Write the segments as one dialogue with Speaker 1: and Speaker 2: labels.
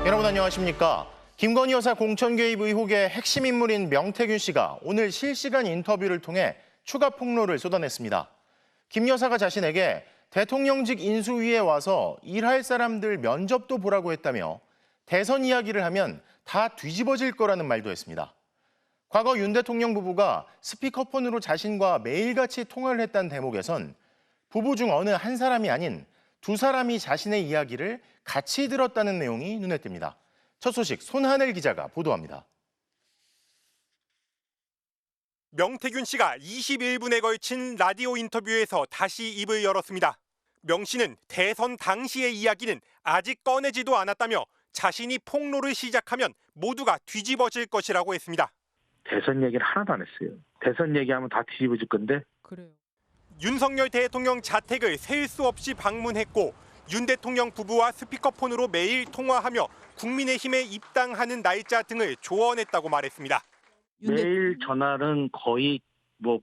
Speaker 1: 여러분 안녕하십니까? 김건희 여사 공천 개입 의혹의 핵심 인물인 명태균 씨가 오늘 실시간 인터뷰를 통해 추가 폭로를 쏟아냈습니다. 김 여사가 자신에게 대통령직 인수위에 와서 일할 사람들 면접도 보라고 했다며 대선 이야기를 하면 다 뒤집어질 거라는 말도 했습니다. 과거 윤 대통령 부부가 스피커폰으로 자신과 매일같이 통화를 했다는 대목에선 부부 중 어느 한 사람이 아닌 두 사람이 자신의 이야기를 같이 들었다는 내용이 눈에 띕니다. 첫 소식 손하늘 기자가 보도합니다.
Speaker 2: 명태균 씨가 21분에 걸친 라디오 인터뷰에서 다시 입을 열었습니다. 명 씨는 대선 당시의 이야기는 아직 꺼내지도 않았다며 자신이 폭로를 시작하면 모두가 뒤집어질 것이라고 했습니다.
Speaker 3: 대선 얘기는 하나도 안 했어요. 대선 얘기하면 다 뒤집어질 건데.
Speaker 4: 그래요.
Speaker 2: 윤석열 대통령 자택을 셀 수 없이 방문했고 윤 대통령 부부와 스피커폰으로 매일 통화하며 국민의힘에 입당하는 날짜 등을 조언했다고 말했습니다.
Speaker 3: 매일 전화는 거의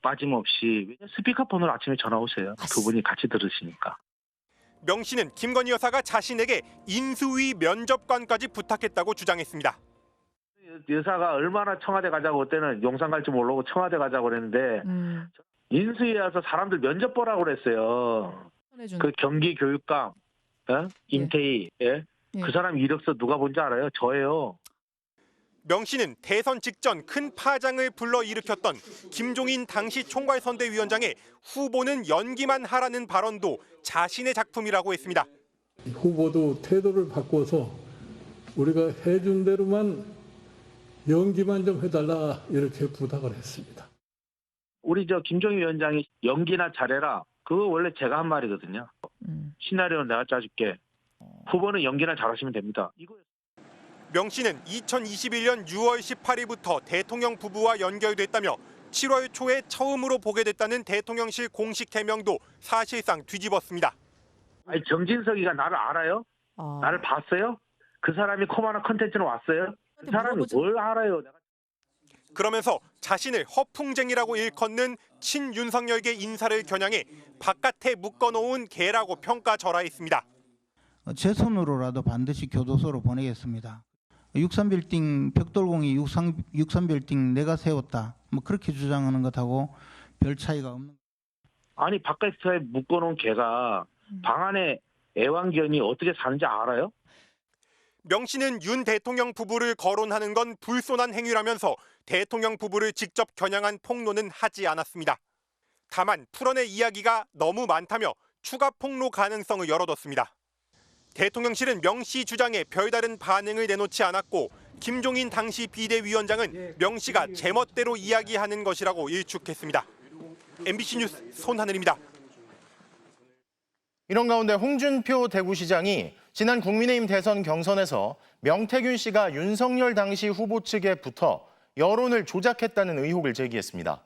Speaker 3: 빠짐없이 스피커폰으로 아침에 전화 오세요. 두 분이 같이 들으시니까.
Speaker 2: 명 씨는 김건희 여사가 자신에게 인수위 면접관까지 부탁했다고 주장했습니다.
Speaker 3: 여사가 얼마나 청와대 가자고 그때는 용산 갈지 모르고 청와대 가자고 그랬는데 인수위에 와서 사람들 면접 보라고 그랬어요. 그 경기 교육감, 임태희, 그 사람 이력서 누가 본지 알아요? 저예요.
Speaker 2: 명 씨는 대선 직전 큰 파장을 불러일으켰던 김종인 당시 총괄선대위원장의 후보는 연기만 하라는 발언도 자신의 작품이라고 했습니다.
Speaker 5: 후보도 태도를 바꿔서 우리가 해준 대로만 연기만 좀 해달라 이렇게 부탁을 했습니다.
Speaker 3: 우리 김종인 위원장이 연기나 잘해라. 그거 원래 제가 한 말이거든요. 시나리오는 내가 짜줄게. 후보는 연기나 잘하시면 됩니다.
Speaker 2: 명 씨는 2021년 6월 18일부터 대통령 부부와 연결됐다며 7월 초에 처음으로 보게 됐다는 대통령실 공식 해명도 사실상 뒤집었습니다.
Speaker 3: 아니 정진석이가 나를 알아요? 나를 봤어요? 그 사람이 코마나 컨텐츠로 왔어요? 그 사람이 뭘 알아요?
Speaker 2: 그러면서 자신을 허풍쟁이라고 일컫는 친윤석열계 인사를 겨냥해 바깥에 묶어놓은 개라고 평가절하했습니다.
Speaker 6: 제 손으로라도 반드시 교도소로 보내겠습니다. 63빌딩 벽돌공이 63빌딩 내가 세웠다. 그렇게 주장하는 것하고 별 차이가 없는.
Speaker 3: 아니 바깥에 묶어놓은 개가 방 안에 애완견이 어떻게 사는지 알아요?
Speaker 2: 명 씨는 윤 대통령 부부를 거론하는 건 불손한 행위라면서 대통령 부부를 직접 겨냥한 폭로는 하지 않았습니다. 다만 풀어낼 이야기가 너무 많다며 추가 폭로 가능성을 열어뒀습니다. 대통령실은 명 씨 주장에 별다른 반응을 내놓지 않았고 김종인 당시 비대위원장은 명 씨가 제멋대로 이야기하는 것이라고 일축했습니다. MBC 뉴스 손하늘입니다.
Speaker 1: 이런 가운데 홍준표 대구시장이 지난 국민의힘 대선 경선에서 명태균 씨가 윤석열 당시 후보 측에 붙어 여론을 조작했다는 의혹을 제기했습니다.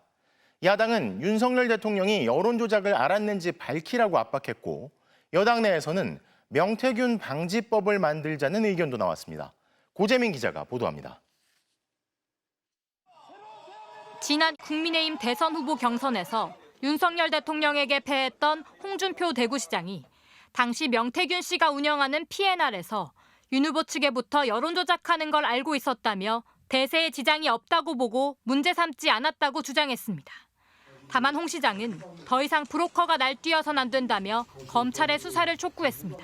Speaker 1: 야당은 윤석열 대통령이 여론 조작을 알았는지 밝히라고 압박했고 여당 내에서는 명태균 방지법을 만들자는 의견도 나왔습니다. 고재민 기자가 보도합니다.
Speaker 4: 지난 국민의힘 대선 후보 경선에서 윤석열 대통령에게 패했던 홍준표 대구시장이 당시 명태균 씨가 운영하는 P&R에서 윤 후보 측에부터 여론 조작하는 걸 알고 있었다며 대세에 지장이 없다고 보고 문제 삼지 않았다고 주장했습니다. 다만 홍 시장은 더 이상 브로커가 날뛰어선 안 된다며 검찰의 수사를 촉구했습니다.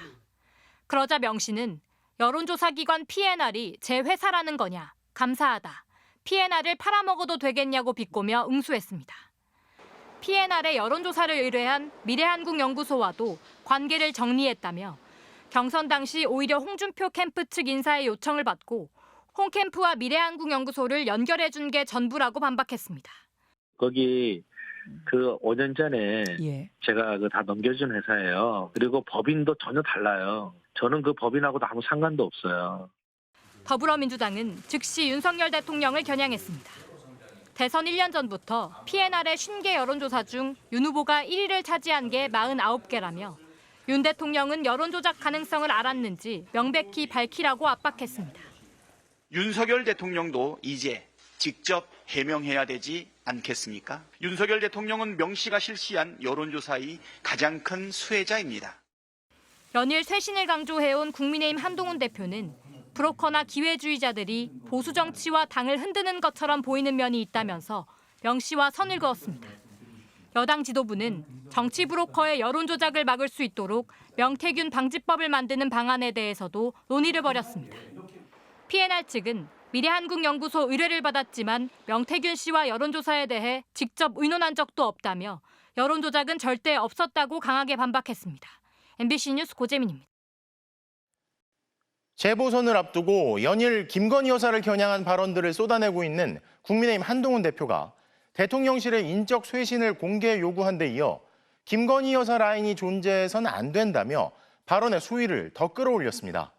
Speaker 4: 그러자 명 씨는 여론조사기관 P&R이 제 회사라는 거냐, 감사하다. P&R을 팔아먹어도 되겠냐고 비꼬며 응수했습니다. P&R의 여론조사를 의뢰한 미래한국연구소와도 관계를 정리했다며 경선 당시 오히려 홍준표 캠프 측 인사의 요청을 받고 홍 캠프와 미래한국연구소를 연결해준 게 전부라고 반박했습니다.
Speaker 3: 거기 5년 전에 제가 다 넘겨준 회사예요. 그리고 법인도 전혀 달라요. 저는 그 법인하고도 아무 상관도 없어요.
Speaker 4: 더불어민주당은 즉시 윤석열 대통령을 겨냥했습니다. 대선 1년 전부터 P&R의 50개 여론조사 중 윤 후보가 1위를 차지한 게 49개라며 윤 대통령은 여론조작 가능성을 알았는지 명백히 밝히라고 압박했습니다.
Speaker 7: 윤석열 대통령도 이제 직접 해명해야 되지 않겠습니까? 윤석열 대통령은 명 씨가 실시한 여론조사의 가장 큰 수혜자입니다.
Speaker 4: 연일 쇄신을 강조해온 국민의힘 한동훈 대표는 브로커나 기회주의자들이 보수 정치와 당을 흔드는 것처럼 보이는 면이 있다면서 명 씨와 선을 그었습니다. 여당 지도부는 정치 브로커의 여론 조작을 막을 수 있도록 명태균 방지법을 만드는 방안에 대해서도 논의를 벌였습니다. PNR 측은 미래한국연구소 의뢰를 받았지만 명태균 씨와 여론조사에 대해 직접 의논한 적도 없다며 여론 조작은 절대 없었다고 강하게 반박했습니다. MBC 뉴스 고재민입니다.
Speaker 1: 재보선을 앞두고 연일 김건희 여사를 겨냥한 발언들을 쏟아내고 있는 국민의힘 한동훈 대표가 대통령실의 인적 쇄신을 공개 요구한 데 이어 김건희 여사 라인이 존재해서는 안 된다며 발언의 수위를 더 끌어올렸습니다.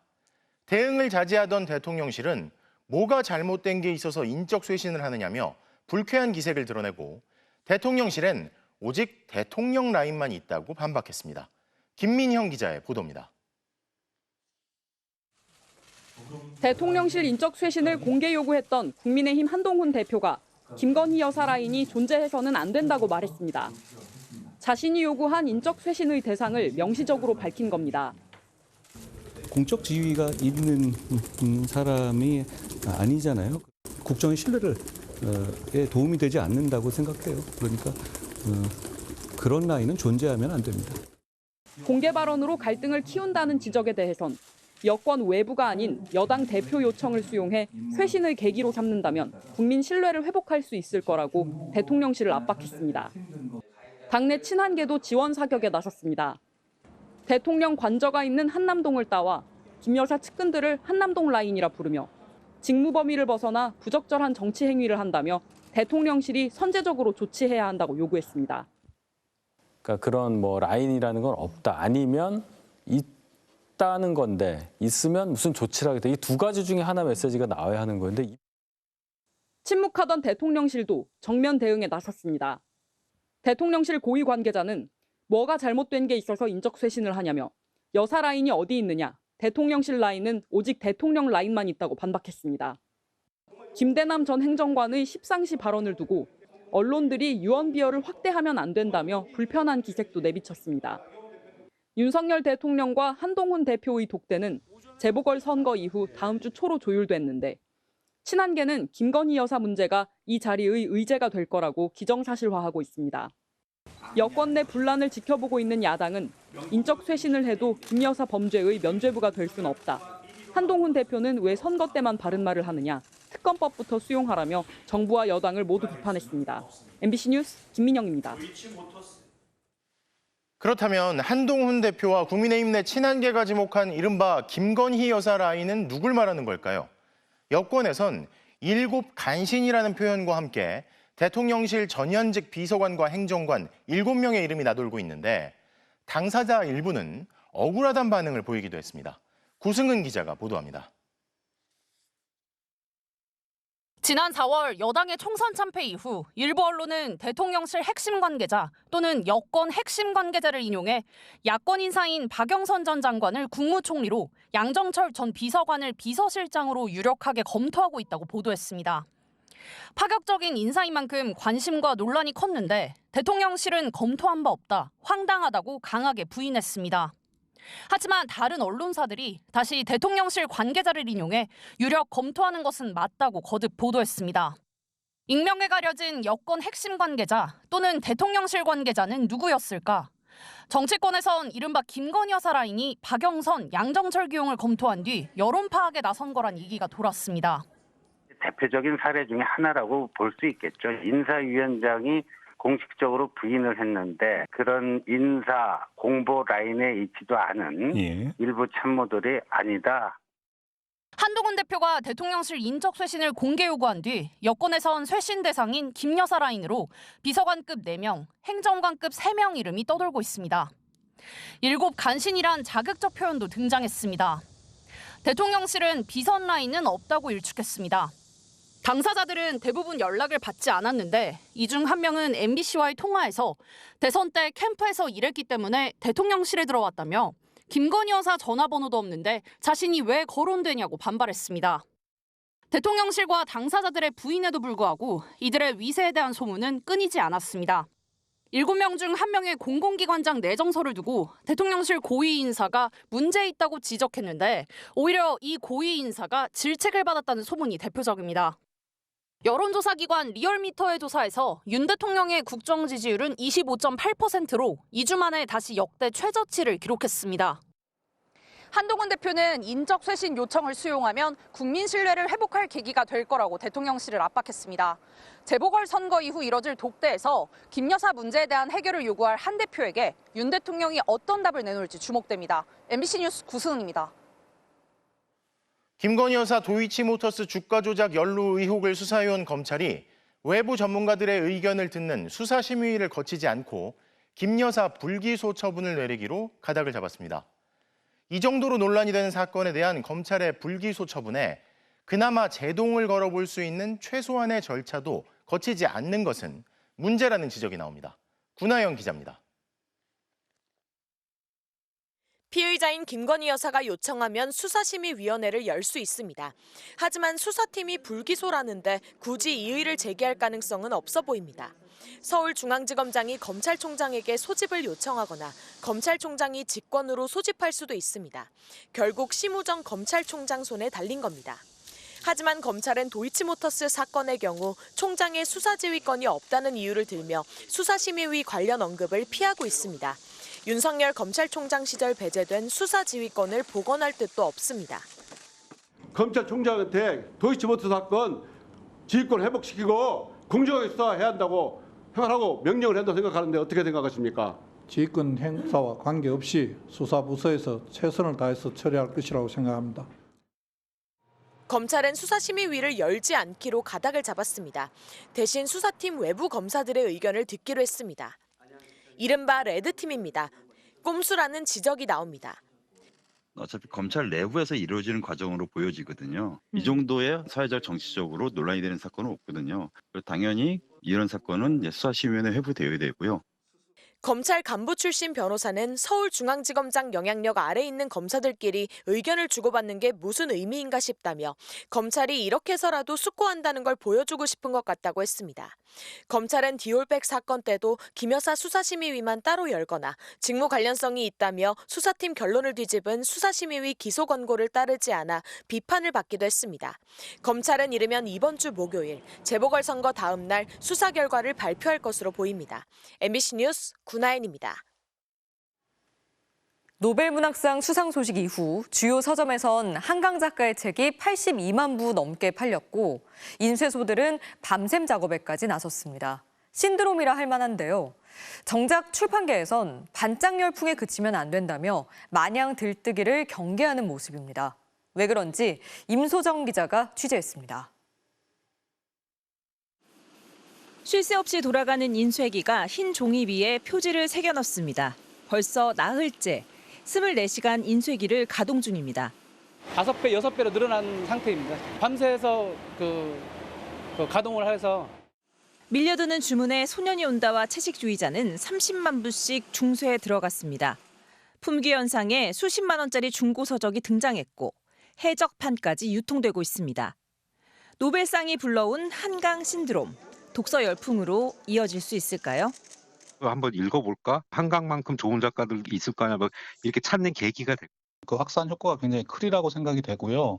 Speaker 1: 대응을 자제하던 대통령실은 뭐가 잘못된 게 있어서 인적 쇄신을 하느냐며 불쾌한 기색을 드러내고 대통령실엔 오직 대통령 라인만 있다고 반박했습니다. 김민형 기자의 보도입니다.
Speaker 8: 대통령실 인적 쇄신을 공개 요구했던 국민의힘 한동훈 대표가 김건희 여사 라인이 존재해서는 안 된다고 말했습니다. 자신이 요구한 인적 쇄신의 대상을 명시적으로 밝힌 겁니다.
Speaker 9: 공적 지위가 있는 사람이 아니잖아요. 국정의 신뢰에 도움이 되지 않는다고 생각해요. 그러니까 그런 라인은 존재하면 안 됩니다.
Speaker 8: 공개 발언으로 갈등을 키운다는 지적에 대해선 여권 외부가 아닌 여당 대표 요청을 수용해 쇄신의 계기로 삼는다면 국민 신뢰를 회복할 수 있을 거라고 대통령실을 압박했습니다. 당내 친한계도 지원 사격에 나섰습니다. 대통령 관저가 있는 한남동을 따와 김 여사 측근들을 한남동 라인이라 부르며 직무 범위를 벗어나 부적절한 정치 행위를 한다며 대통령실이 선제적으로 조치해야 한다고 요구했습니다.
Speaker 10: 그러니까 그런 뭐 라인이라는 건 없다. 아니면 있다는 건데 있으면 무슨 조치를 하겠다. 이 두 가지 중에 하나 메시지가 나와야 하는 건데.
Speaker 8: 침묵하던 대통령실도 정면 대응에 나섰습니다. 대통령실 고위 관계자는 뭐가 잘못된 게 있어서 인적 쇄신을 하냐며 여사 라인이 어디 있느냐, 대통령실 라인은 오직 대통령 라인만 있다고 반박했습니다. 김대남 전 행정관의 십상시 발언을 두고 언론들이 유언비어를 확대하면 안 된다며 불편한 기색도 내비쳤습니다. 윤석열 대통령과 한동훈 대표의 독대는 재보궐선거 이후 다음 주 초로 조율됐는데 친한계는 김건희 여사 문제가 이 자리의 의제가 될 거라고 기정사실화하고 있습니다. 여권 내 분란을 지켜보고 있는 야당은 인적 쇄신을 해도 김 여사 범죄의 면죄부가 될 수는 없다. 한동훈 대표는 왜 선거 때만 바른 말을 하느냐, 특검법부터 수용하라며 정부와 여당을 모두 비판했습니다. MBC 뉴스 김민영입니다.
Speaker 1: 그렇다면 한동훈 대표와 국민의힘 내 친한계가 지목한 이른바 김건희 여사 라인은 누굴 말하는 걸까요? 여권에선 7 간신이라는 표현과 함께 대통령실 전현직 비서관과 행정관 7명의 이름이 나돌고 있는데 당사자 일부는 억울하다는 반응을 보이기도 했습니다. 구승은 기자가 보도합니다.
Speaker 11: 지난 4월 여당의 총선 참패 이후 일부 언론은 대통령실 핵심 관계자 또는 여권 핵심 관계자를 인용해 야권 인사인 박영선 전 장관을 국무총리로 양정철 전 비서관을 비서실장으로 유력하게 검토하고 있다고 보도했습니다. 파격적인 인사인 만큼 관심과 논란이 컸는데 대통령실은 검토한 바 없다, 황당하다고 강하게 부인했습니다. 하지만 다른 언론사들이 다시 대통령실 관계자를 인용해 유력 검토하는 것은 맞다고 거듭 보도했습니다. 익명에 가려진 여권 핵심 관계자 또는 대통령실 관계자는 누구였을까? 정치권에선 이른바 김건희 여사 라인이 박영선, 양정철 기용을 검토한 뒤 여론 파악에 나선 거란 얘기가 돌았습니다.
Speaker 12: 대표적인 사례 중에 하나라고 볼 수 있겠죠. 인사위원장이 공식적으로 부인을 했는데 그런 인사 공보 라인에 있지도 않은 일부 참모들이 아니다.
Speaker 11: 한동훈 대표가 대통령실 인적 쇄신을 공개 요구한 뒤 여권에선 쇄신 대상인 김 여사 라인으로 비서관급 4명, 행정관급 3명 이름이 떠돌고 있습니다. 7 간신이란 자극적 표현도 등장했습니다. 대통령실은 비선 라인은 없다고 일축했습니다. 당사자들은 대부분 연락을 받지 않았는데 이 중 한 명은 MBC와의 통화에서 대선 때 캠프에서 일했기 때문에 대통령실에 들어왔다며 김건희 여사 전화번호도 없는데 자신이 왜 거론되냐고 반발했습니다. 대통령실과 당사자들의 부인에도 불구하고 이들의 위세에 대한 소문은 끊이지 않았습니다. 7명 중 1명의 공공기관장 내정서를 두고 대통령실 고위 인사가 문제 있다고 지적했는데 오히려 이 고위 인사가 질책을 받았다는 소문이 대표적입니다. 여론조사 기관 리얼미터의 조사에서 윤 대통령의 국정 지지율은 25.8%로 2주 만에 다시 역대 최저치를 기록했습니다. 한동훈 대표는 인적 쇄신 요청을 수용하면 국민 신뢰를 회복할 계기가 될 거라고 대통령실을 압박했습니다. 재보궐선거 이후 이뤄질 독대에서 김 여사 문제에 대한 해결을 요구할 한 대표에게 윤 대통령이 어떤 답을 내놓을지 주목됩니다. MBC 뉴스 구승은입니다.
Speaker 1: 김건희 여사 도이치모터스 주가 조작 연루 의혹을 수사해온 검찰이 외부 전문가들의 의견을 듣는 수사심의위를 거치지 않고 김 여사 불기소 처분을 내리기로 가닥을 잡았습니다. 이 정도로 논란이 되는 사건에 대한 검찰의 불기소 처분에 그나마 제동을 걸어볼 수 있는 최소한의 절차도 거치지 않는 것은 문제라는 지적이 나옵니다. 구나영 기자입니다.
Speaker 13: 피의자인 김건희 여사가 요청하면 수사심의위원회를 열 수 있습니다. 하지만 수사팀이 불기소라는데 굳이 이의를 제기할 가능성은 없어 보입니다. 서울중앙지검장이 검찰총장에게 소집을 요청하거나 검찰총장이 직권으로 소집할 수도 있습니다. 결국 심우정 검찰총장 손에 달린 겁니다. 하지만 검찰은 도이치모터스 사건의 경우 총장의 수사지휘권이 없다는 이유를 들며 수사심의위 관련 언급을 피하고 있습니다. 윤석열 검찰총장 시절 배제된 수사지휘권을 복원할 뜻도 없습니다.
Speaker 14: 검찰총장한테 도이치모터스 사건 지휘권 회복시키고 공정하게 수사해야 한다고 하라고 명령을 한다고 생각하는데 어떻게 생각하십니까?
Speaker 5: 지휘권 행사와 관계없이 수사부서에서 최선을 다해서 처리할 것이라고 생각합니다.
Speaker 13: 검찰은 수사심의위를 열지 않기로 가닥을 잡았습니다. 대신 수사팀 외부 검사들의 의견을 듣기로 했습니다. 이른바 레드팀입니다. 꼼수라는 지적이 나옵니다.
Speaker 15: 어차피 검찰 내부에서 이루어지는 과정으로 보여지거든요. 이 정도의 사회적 정치적으로 논란이 되는 사건은 없거든요. 당연히 이런 사건은 수사심의위원회 회부되어야 되고요.
Speaker 13: 검찰 간부 출신 변호사는 서울중앙지검장 영향력 아래 있는 검사들끼리 의견을 주고받는 게 무슨 의미인가 싶다며 검찰이 이렇게 해서라도 숙고한다는 걸 보여주고 싶은 것 같다고 했습니다. 검찰은 디올백 사건 때도 김 여사 수사심의위만 따로 열거나 직무 관련성이 있다며 수사팀 결론을 뒤집은 수사심의위 기소 권고를 따르지 않아 비판을 받기도 했습니다. 검찰은 이르면 이번 주 목요일 재보궐선거 다음 날 수사 결과를 발표할 것으로 보입니다. MBC 뉴스 구나연입니다.
Speaker 16: 노벨문학상 수상 소식 이후 주요 서점에선 한강 작가의 책이 82만 부 넘게 팔렸고 인쇄소들은 밤샘 작업에까지 나섰습니다. 신드롬이라 할 만한데요. 정작 출판계에선 반짝 열풍에 그치면 안 된다며 마냥 들뜨기를 경계하는 모습입니다. 왜 그런지 임소정 기자가 취재했습니다.
Speaker 17: 쉴 새 없이 돌아가는 인쇄기가 흰 종이 위에 표지를 새겨 넣습니다. 벌써 나흘째 24시간 인쇄기를 가동 중입니다.
Speaker 18: 5배, 6배로 늘어난 상태입니다. 밤새서 가동을 해서.
Speaker 17: 밀려드는 주문에 소년이 온다와 채식주의자는 30만 부씩 중쇄에 들어갔습니다. 품귀 현상에 수십만 원짜리 중고 서적이 등장했고 해적판까지 유통되고 있습니다. 노벨상이 불러온 한강 신드롬. 독서 열풍으로 이어질 수 있을까요?
Speaker 19: 한번 읽어볼까? 한강만큼 좋은 작가들이 있을 거냐 이렇게 찾는 계기가 될
Speaker 20: 그 확산 효과가 굉장히 크리라고 생각이 되고요.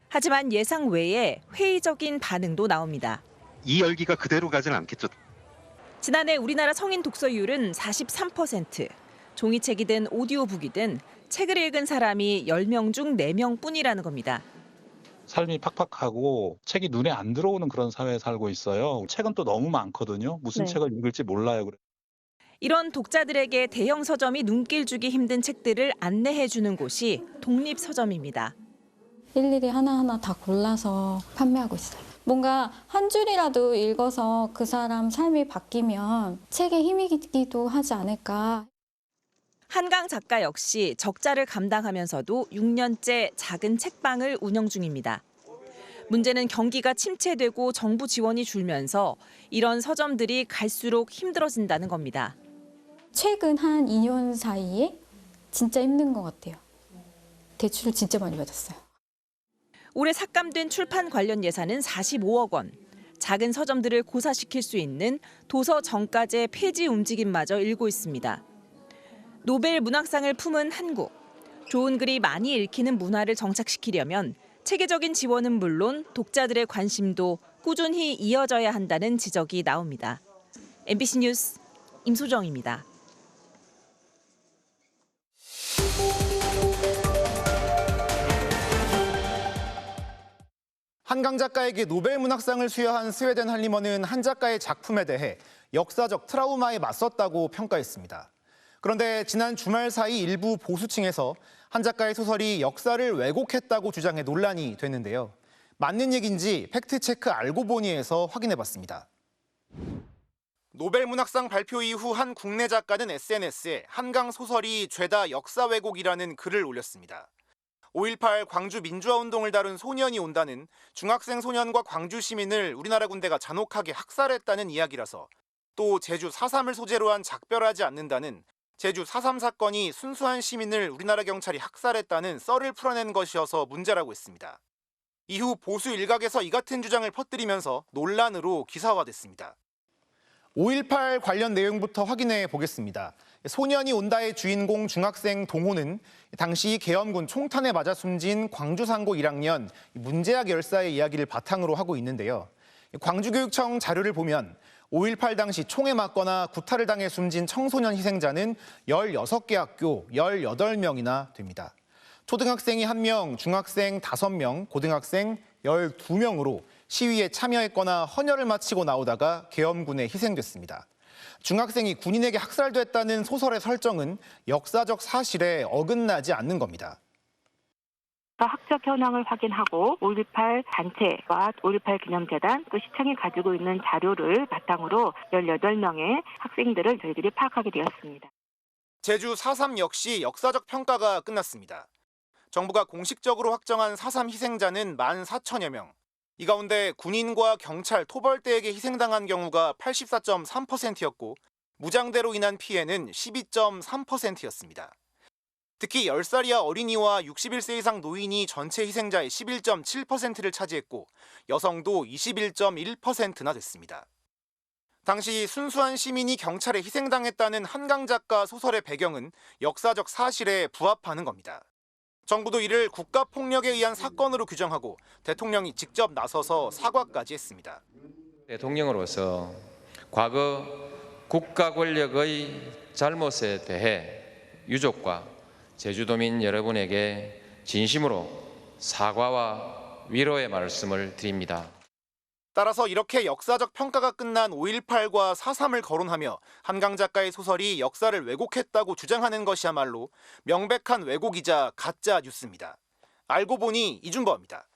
Speaker 17: 하지만 예상 외에 회의적인 반응도 나옵니다.
Speaker 19: 이 열기가 그대로 가지는 않겠죠.
Speaker 17: 지난해 우리나라 성인 독서율은 43%. 종이책이든 오디오북이든 책을 읽은 사람이 10명 중 4명뿐이라는 겁니다.
Speaker 20: 삶이 팍팍하고 책이 눈에 안 들어오는 그런 사회에 살고 있어요. 책은 또 너무 많거든요. 무슨 책을 읽을지 몰라요.
Speaker 17: 이런 독자들에게 대형 서점이 눈길 주기 힘든 책들을 안내해 주는 곳이 독립서점입니다.
Speaker 21: 일일이 하나하나 다 골라서 판매하고 있어요. 뭔가 한 줄이라도 읽어서 그 사람 삶이 바뀌면 책에 힘이기도 하지 않을까.
Speaker 17: 한강 작가 역시 적자를 감당하면서도 6년째 작은 책방을 운영 중입니다. 문제는 경기가 침체되고 정부 지원이 줄면서 이런 서점들이 갈수록 힘들어진다는 겁니다.
Speaker 21: 최근 한 2년 사이에 진짜 힘든 것 같아요. 대출을 진짜 많이 받았어요.
Speaker 17: 올해 삭감된 출판 관련 예산은 45억 원. 작은 서점들을 고사시킬 수 있는 도서 정가제 폐지 움직임마저 일고 있습니다. 노벨 문학상을 품은 한국. 좋은 글이 많이 읽히는 문화를 정착시키려면 체계적인 지원은 물론 독자들의 관심도 꾸준히 이어져야 한다는 지적이 나옵니다. MBC 뉴스 임소정입니다.
Speaker 6: 한강 작가에게 노벨 문학상을 수여한 스웨덴 한림원은 한 작가의 작품에 대해 역사적 트라우마에 맞섰다고 평가했습니다. 그런데 지난 주말 사이 일부 보수층에서 한 작가의 소설이 역사를 왜곡했다고 주장해 논란이 됐는데요. 맞는 얘기인지 팩트체크 알고 보니에서 확인해봤습니다.
Speaker 2: 노벨 문학상 발표 이후 한 국내 작가는 SNS에 한강 소설이 죄다 역사 왜곡이라는 글을 올렸습니다. 5.18 광주 민주화운동을 다룬 소년이 온다는 중학생 소년과 광주 시민을 우리나라 군대가 잔혹하게 학살했다는 이야기라서, 또 제주 4.3을 소재로 한 작별하지 않는다는 제주 4.3 사건이 순수한 시민을 우리나라 경찰이 학살했다는 썰을 풀어낸 것이어서 문제라고 했습니다. 이후 보수 일각에서 이 같은 주장을 퍼뜨리면서 논란으로 기사화됐습니다.
Speaker 6: 5.18 관련 내용부터 확인해 보겠습니다. 소년이 온다의 주인공 중학생 동호는 당시 계엄군 총탄에 맞아 숨진 광주상고 1학년 문재학 열사의 이야기를 바탕으로 하고 있는데요. 광주교육청 자료를 보면 5.18 당시 총에 맞거나 구타를 당해 숨진 청소년 희생자는 16개 학교 18명이나 됩니다. 초등학생이 1명, 중학생 5명, 고등학생 12명으로 시위에 참여했거나 헌혈을 마치고 나오다가 계엄군에 희생됐습니다. 중학생이 군인에게 학살됐다는 소설의 설정은 역사적 사실에 어긋나지 않는 겁니다.
Speaker 22: 학적 현황을 확인하고 5.18 단체와 5.18 기념재단 또 시청이 가지고 있는 자료를 바탕으로 18명의 학생들을 저희들이 파악하게 되었습니다.
Speaker 2: 제주 4.3 역시 역사적 평가가 끝났습니다. 정부가 공식적으로 확정한 4.3 희생자는 14,000여 명. 이 가운데 군인과 경찰, 토벌대에게 희생당한 경우가 84.3%였고 무장대로 인한 피해는 12.3%였습니다. 특히 10살 이하 어린이와 61세 이상 노인이 전체 희생자의 11.7%를 차지했고 여성도 21.1%나 됐습니다. 당시 순수한 시민이 경찰에 희생당했다는 한강 작가 소설의 배경은 역사적 사실에 부합하는 겁니다. 정부도 이를 국가폭력에 의한 사건으로 규정하고 대통령이 직접 나서서 사과까지 했습니다.
Speaker 23: 대통령으로서 과거 국가 권력의 잘못에 대해 유족과 제주도민 여러분에게 진심으로 사과와 위로의 말씀을 드립니다.
Speaker 2: 따라서 이렇게 역사적 평가가 끝난 5.18과 4.3을 거론하며 한강 작가의 소설이 역사를 왜곡했다고 주장하는 것이야말로 명백한 왜곡이자 가짜 뉴스입니다. 알고 보니 이준범입니다.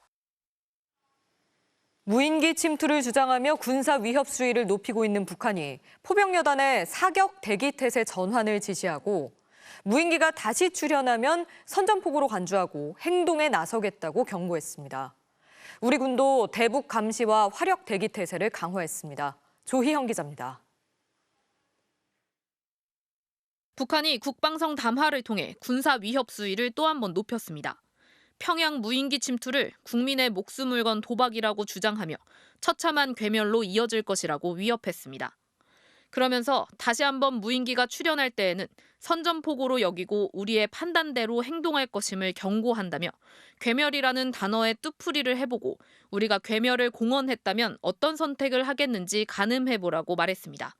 Speaker 16: 무인기 침투를 주장하며 군사 위협 수위를 높이고 있는 북한이 포병여단에 사격 대기 태세 전환을 지시하고 무인기가 다시 출현하면 선전포고로 간주하고 행동에 나서겠다고 경고했습니다. 우리 군도 대북 감시와 화력 대기 태세를 강화했습니다. 조희영 기자입니다.
Speaker 4: 북한이 국방성 담화를 통해 군사 위협 수위를 또 한 번 높였습니다. 평양 무인기 침투를 국민의 목숨을 건 도박이라고 주장하며 처참한 괴멸로 이어질 것이라고 위협했습니다. 그러면서 다시 한번 무인기가 출현할 때에는 선전포고로 여기고 우리의 판단대로 행동할 것임을 경고한다며 괴멸이라는 단어의 뜻풀이를 해보고 우리가 괴멸을 공언했다면 어떤 선택을 하겠는지 가늠해보라고 말했습니다.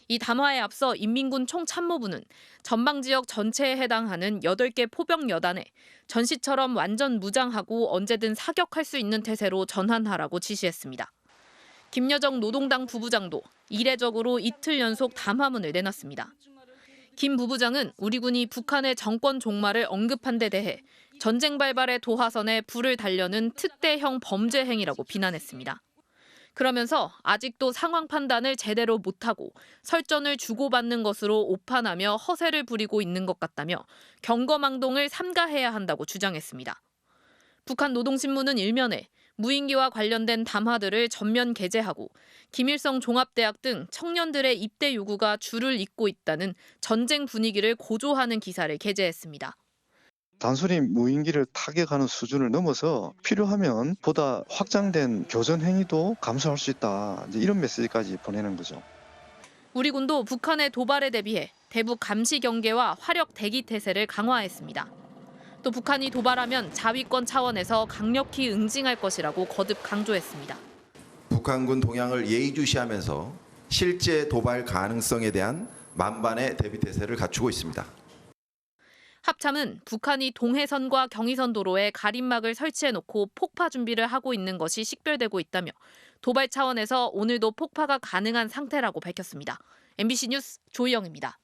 Speaker 4: 이 담화에 앞서 인민군 총참모부는 전방지역 전체에 해당하는 8개 포병여단에 전시처럼 완전 무장하고 언제든 사격할 수 있는 태세로 전환하라고 지시했습니다. 김여정 노동당 부부장도 이례적으로 이틀 연속 담화문을 내놨습니다. 김 부부장은 우리 군이 북한의 정권 종말을 언급한 데 대해 전쟁 발발의 도화선에 불을 달려는 특대형 범죄 행위라고 비난했습니다. 그러면서 아직도 상황 판단을 제대로 못하고 설전을 주고받는 것으로 오판하며 허세를 부리고 있는 것 같다며 경거망동을 삼가해야 한다고 주장했습니다. 북한 노동신문은 일면에 무인기와 관련된 담화들을 전면 게재하고 김일성 종합대학 등 청년들의 입대 요구가 줄을 잇고 있다는 전쟁 분위기를 고조하는 기사를 게재했습니다.
Speaker 3: 단순히 무인기를 타격하는 수준을 넘어서 필요하면 보다 확장된 교전 행위도 감수할 수 있다. 이제 이런 메시지까지 보내는 거죠.
Speaker 11: 우리 군도 북한의 도발에 대비해 대북 감시 경계와 화력 대기 태세를 강화했습니다. 또 북한이 도발하면 자위권 차원에서 강력히 응징할 것이라고 거듭 강조했습니다.
Speaker 7: 북한군 동향을 예의주시하면서 실제 도발 가능성에 대한 만반의 대비 태세를 갖추고 있습니다.
Speaker 11: 합참은 북한이 동해선과 경의선 도로에 가림막을 설치해놓고 폭파 준비를 하고 있는 것이 식별되고 있다며 도발 차원에서 오늘도 폭파가 가능한 상태라고 밝혔습니다. MBC 뉴스 조희영입니다.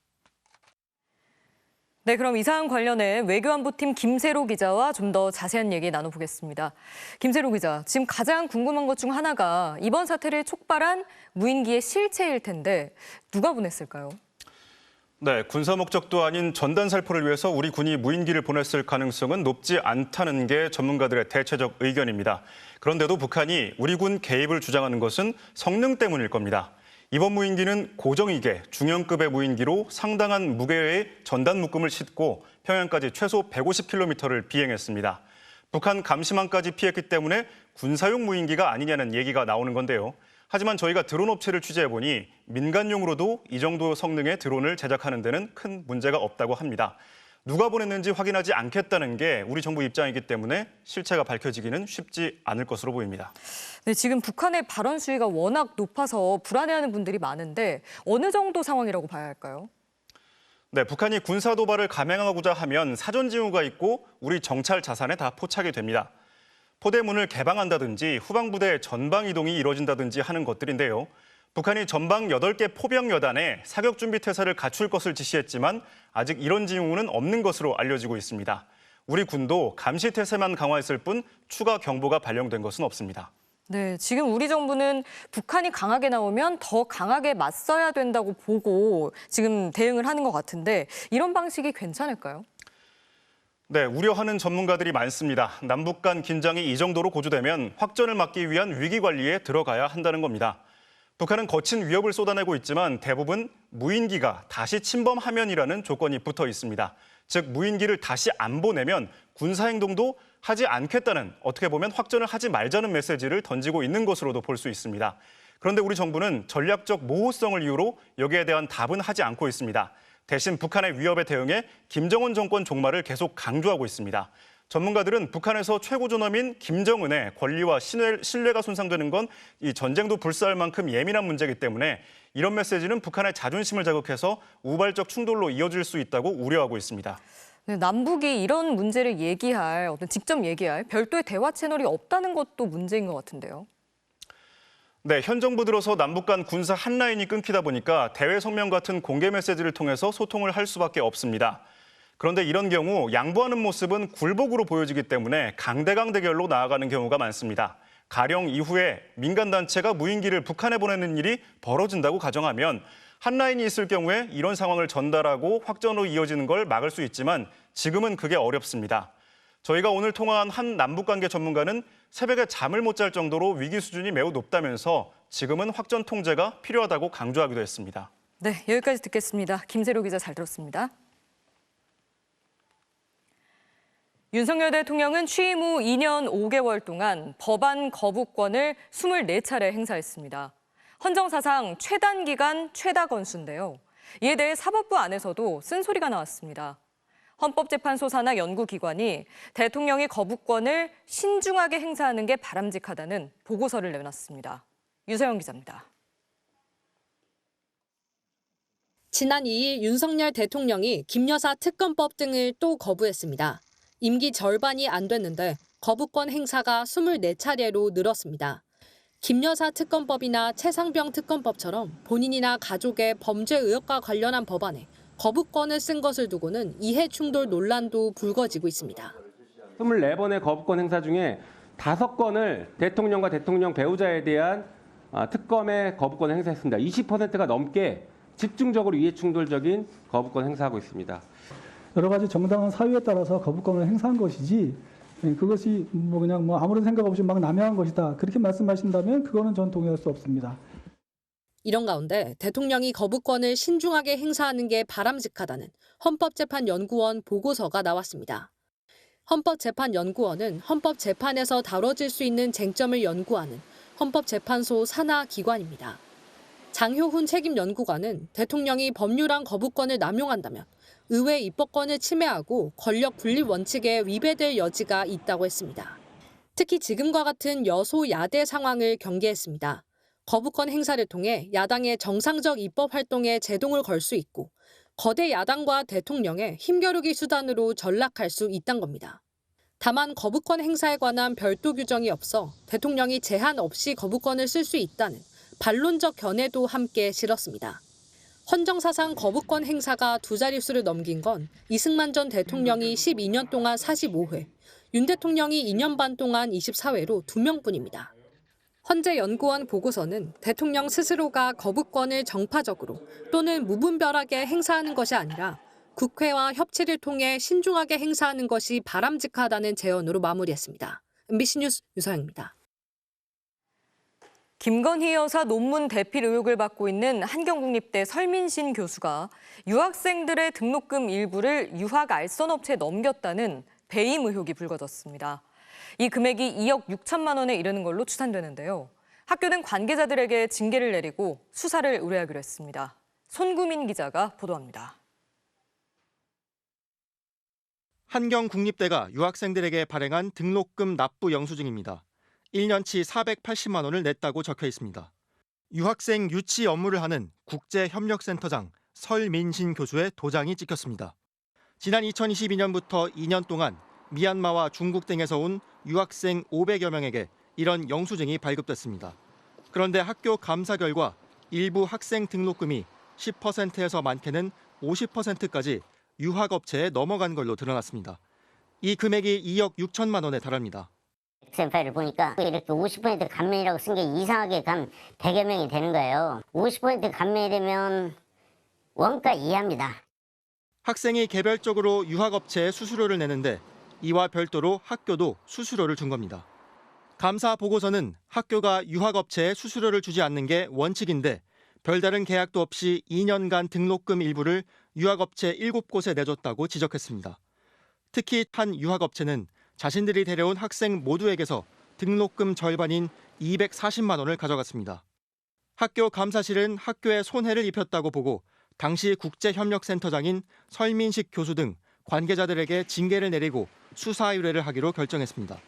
Speaker 16: 네, 그럼 이 사안 관련해 외교안보팀 김세로 기자와 좀 더 자세한 얘기 나눠보겠습니다. 김세로 기자, 지금 가장 궁금한 것 중 하나가 이번 사태를 촉발한 무인기의 실체일 텐데 누가 보냈을까요?
Speaker 9: 네, 군사 목적도 아닌 전단 살포를 위해서 우리 군이 무인기를 보냈을 가능성은 높지 않다는 게 전문가들의 대체적 의견입니다. 그런데도 북한이 우리 군 개입을 주장하는 것은 성능 때문일 겁니다. 이번 무인기는 고정이계, 중형급의 무인기로 상당한 무게의 전단 묶음을 싣고 평양까지 최소 150km를 비행했습니다. 북한 감시망까지 피했기 때문에 군사용 무인기가 아니냐는 얘기가 나오는 건데요. 하지만 저희가 드론 업체를 취재해보니 민간용으로도 이 정도 성능의 드론을 제작하는 데는 큰 문제가 없다고 합니다. 누가 보냈는지 확인하지 않겠다는 게 우리 정부 입장이기 때문에 실체가 밝혀지기는 쉽지 않을 것으로 보입니다.
Speaker 16: 네, 지금 북한의 발언 수위가 워낙 높아서 불안해하는 분들이 많은데 어느 정도 상황이라고 봐야 할까요?
Speaker 9: 네, 북한이 군사 도발을 감행하고자 하면 사전 징후가 있고 우리 정찰 자산에 다 포착이 됩니다. 포대문을 개방한다든지 후방부대 전방 이동이 이뤄진다든지 하는 것들인데요. 북한이 전방 8개 포병 여단에 사격 준비 태세를 갖출 것을 지시했지만 아직 이런 징후는 없는 것으로 알려지고 있습니다. 우리 군도 감시 태세만 강화했을 뿐 추가 경보가 발령된 것은 없습니다.
Speaker 16: 네, 지금 우리 정부는 북한이 강하게 나오면 더 강하게 맞서야 된다고 보고 지금 대응을 하는 것 같은데 이런 방식이 괜찮을까요?
Speaker 9: 네, 우려하는 전문가들이 많습니다. 남북 간 긴장이 이 정도로 고조되면 확전을 막기 위한 위기 관리에 들어가야 한다는 겁니다. 북한은 거친 위협을 쏟아내고 있지만 대부분 무인기가 다시 침범하면이라는 조건이 붙어 있습니다. 즉 무인기를 다시 안 보내면 군사행동도 하지 않겠다는, 어떻게 보면 확전을 하지 말자는 메시지를 던지고 있는 것으로도 볼 수 있습니다. 그런데 우리 정부는 전략적 모호성을 이유로 여기에 대한 답은 하지 않고 있습니다. 대신 북한의 위협에 대응해 김정은 정권 종말을 계속 강조하고 있습니다. 전문가들은 북한에서 최고 존엄인 김정은의 권리와 신뢰가 손상되는 건 이 전쟁도 불사할 만큼 예민한 문제이기 때문에 이런 메시지는 북한의 자존심을 자극해서 우발적 충돌로 이어질 수 있다고 우려하고 있습니다.
Speaker 16: 네, 남북이 이런 문제를 직접 얘기할 별도의 대화 채널이 없다는 것도 문제인 것 같은데요.
Speaker 9: 네, 현 정부 들어서 남북 간 군사 한라인이 끊기다 보니까 대외 성명 같은 공개 메시지를 통해서 소통을 할 수밖에 없습니다. 그런데 이런 경우 양보하는 모습은 굴복으로 보여지기 때문에 강대강 대결로 나아가는 경우가 많습니다. 가령 이후에 민간단체가 무인기를 북한에 보내는 일이 벌어진다고 가정하면 한라인이 있을 경우에 이런 상황을 전달하고 확전으로 이어지는 걸 막을 수 있지만 지금은 그게 어렵습니다. 저희가 오늘 통화한 한 남북관계 전문가는 새벽에 잠을 못 잘 정도로 위기 수준이 매우 높다면서 지금은 확전 통제가 필요하다고 강조하기도 했습니다.
Speaker 16: 네, 여기까지 듣겠습니다. 김세로 기자 잘 들었습니다. 윤석열 대통령은 취임 후 2년 5개월 동안 법안 거부권을 24차례 행사했습니다. 헌정사상 최단 기간 최다 건수인데요. 이에 대해 사법부 안에서도 쓴소리가 나왔습니다. 헌법재판소 산하 연구기관이 대통령이 거부권을 신중하게 행사하는 게 바람직하다는 보고서를 내놨습니다. 유세영 기자입니다.
Speaker 24: 지난 2일 윤석열 대통령이 김여사 특검법 등을 또 거부했습니다. 임기 절반이 안 됐는데 거부권 행사가 24차례로 늘었습니다. 김여사 특검법이나 최상병 특검법처럼 본인이나 가족의 범죄 의혹과 관련한 법안에 거부권을 쓴 것을 두고는 이해충돌 논란도 불거지고 있습니다.
Speaker 25: 24번의 거부권 행사 중에 5건을 대통령과 대통령 배우자에 대한 특검의 거부권을 행사했습니다. 20%가 넘게 집중적으로 이해충돌적인 거부권 행사하고 있습니다.
Speaker 26: 여러 가지 정당한 사유에 따라서 거부권을 행사한 것이지 그것이 그냥 아무런 생각 없이 막 남용한 것이다. 그렇게 말씀하신다면 그거는 전 동의할 수 없습니다.
Speaker 24: 이런 가운데 대통령이 거부권을 신중하게 행사하는 게 바람직하다는 헌법재판연구원 보고서가 나왔습니다. 헌법재판연구원은 헌법재판에서 다뤄질 수 있는 쟁점을 연구하는 헌법재판소 산하 기관입니다. 장효훈 책임연구관은 대통령이 법률안 거부권을 남용한다면 의회 입법권을 침해하고 권력 분립 원칙에 위배될 여지가 있다고 했습니다. 특히 지금과 같은 여소야대 상황을 경계했습니다. 거부권 행사를 통해 야당의 정상적 입법 활동에 제동을 걸 수 있고 거대 야당과 대통령의 힘겨루기 수단으로 전락할 수 있다는 겁니다. 다만 거부권 행사에 관한 별도 규정이 없어 대통령이 제한 없이 거부권을 쓸 수 있다는 반론적 견해도 함께 실었습니다. 헌정사상 거부권 행사가 두 자릿수를 넘긴 건 이승만 전 대통령이 12년 동안 45회, 윤 대통령이 2년 반 동안 24회로 2명뿐입니다. 헌재연구원 보고서는 대통령 스스로가 거부권을 정파적으로 또는 무분별하게 행사하는 것이 아니라 국회와 협치를 통해 신중하게 행사하는 것이 바람직하다는 제언으로 마무리했습니다. MBC 뉴스 유서영입니다.
Speaker 16: 김건희 여사 논문 대필 의혹을 받고 있는 한경국립대 설민신 교수가 유학생들의 등록금 일부를 유학 알선업체에 넘겼다는 배임 의혹이 불거졌습니다. 이 금액이 2억 6천만 원에 이르는 걸로 추산되는데요. 학교는 관계자들에게 징계를 내리고 수사를 의뢰하기로 했습니다. 손구민 기자가 보도합니다.
Speaker 2: 한경국립대가 유학생들에게 발행한 등록금 납부 영수증입니다. 1년치 480만 원을 냈다고 적혀 있습니다. 유학생 유치 업무를 하는 국제협력센터장 설민신 교수의 도장이 찍혔습니다. 지난 2022년부터 2년 동안 미얀마와 중국 등에서 온 유학생 500여 명에게 이런 영수증이 발급됐습니다. 그런데 학교 감사 결과 일부 학생 등록금이 10%에서 많게는 50%까지 유학업체에 넘어간 걸로 드러났습니다. 이 금액이 2억 6천만 원에 달합니다.
Speaker 1: 엑셀 파일을 보니까 이렇게 50% 감면이라고 쓴 게 이상하게 100여 명이 되는 거예요. 50% 감면이 되면 원가 이해합니다.
Speaker 2: 학생이 개별적으로 유학업체에 수수료를 내는데 이와 별도로 학교도 수수료를 준 겁니다. 감사 보고서는 학교가 유학업체에 수수료를 주지 않는 게 원칙인데 별다른 계약도 없이 2년간 등록금 일부를 유학업체 7곳에 내줬다고 지적했습니다. 특히 한 유학업체는 자신들이 데려온 학생 모두에게서 등록금 절반인 240만 원을 가져갔습니다. 학교 감사실은 학교에 손해를 입혔다고 보고 당시 국제협력센터장인 설민식 교수 등 관계자들에게 징계를 내리고 수사 의뢰를 하기로 결정했습니다.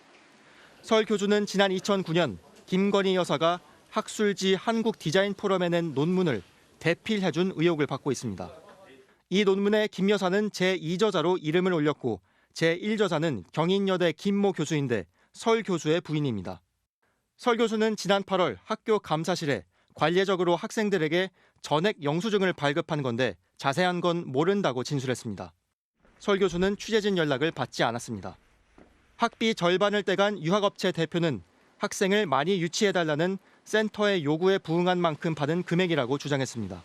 Speaker 2: 설 교수는 지난 2009년 김건희 여사가 학술지 한국 디자인 포럼에 낸 논문을 대필해준 의혹을 받고 있습니다. 이 논문에 김 여사는 제2저자로 이름을 올렸고 제1저자는 경인여대 김모 교수인데 설 교수의 부인입니다. 설 교수는 지난 8월 학교 감사실에 관례적으로 학생들에게 전액 영수증을 발급한 건데 자세한 건 모른다고 진술했습니다. 설 교수는 취재진 연락을 받지 않았습니다. 학비 절반을 떼간 유학업체 대표는 학생을 많이 유치해달라는 센터의 요구에 부응한 만큼 받은 금액이라고 주장했습니다.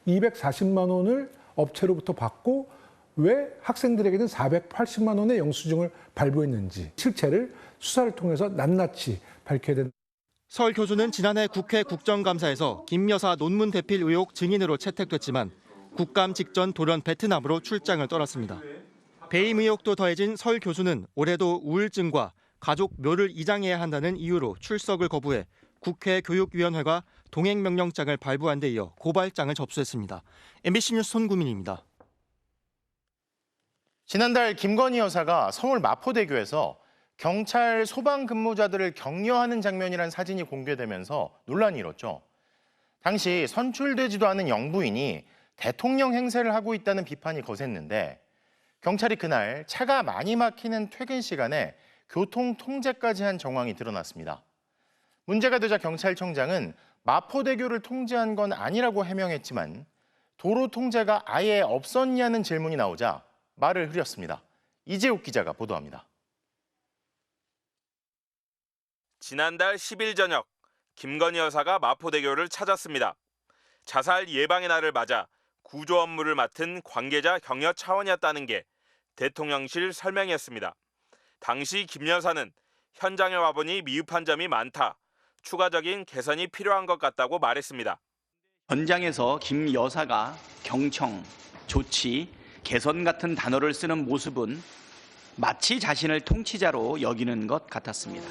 Speaker 5: 240만 원을 업체로부터 받고 왜 학생들에게는 480만 원의 영수증을 발부했는지 실체를 수사를 통해서 낱낱이 밝혀야 된다.
Speaker 2: 설 교수는 지난해 국회 국정감사에서 김 여사 논문 대필 의혹 증인으로 채택됐지만 국감 직전 돌연 베트남으로 출장을 떠났습니다. 배임 의혹도 더해진 설 교수는 올해도 우울증과 가족 묘를 이장해야 한다는 이유로 출석을 거부해 국회 교육위원회가 동행명령장을 발부한 데 이어 고발장을 접수했습니다. MBC 뉴스 손구민입니다.
Speaker 6: 지난달 김건희 여사가 서울 마포대교에서 경찰 소방 근무자들을 격려하는 장면이란 사진이 공개되면서 논란이 일었죠. 당시 선출되지도 않은 영부인이 대통령 행세를 하고 있다는 비판이 거셌는데 경찰이 그날 차가 많이 막히는 퇴근 시간에 교통 통제까지 한 정황이 드러났습니다. 문제가 되자 경찰청장은 마포대교를 통제한 건 아니라고 해명했지만 도로 통제가 아예 없었냐는 질문이 나오자 말을 흐렸습니다. 이재욱 기자가 보도합니다.
Speaker 8: 지난달 10일 저녁 김건희 여사가 마포대교를 찾았습니다. 자살 예방의 날을 맞아 구조 업무를 맡은 관계자 격려 차원이었다는 게 대통령실 설명이었습니다. 당시 김 여사는 현장에 와보니 미흡한 점이 많다. 추가적인 개선이 필요한 것 같다고 말했습니다.
Speaker 10: 현장에서 김 여사가 경청, 조치, 개선 같은 단어를 쓰는 모습은 마치 자신을 통치자로 여기는 것 같았습니다.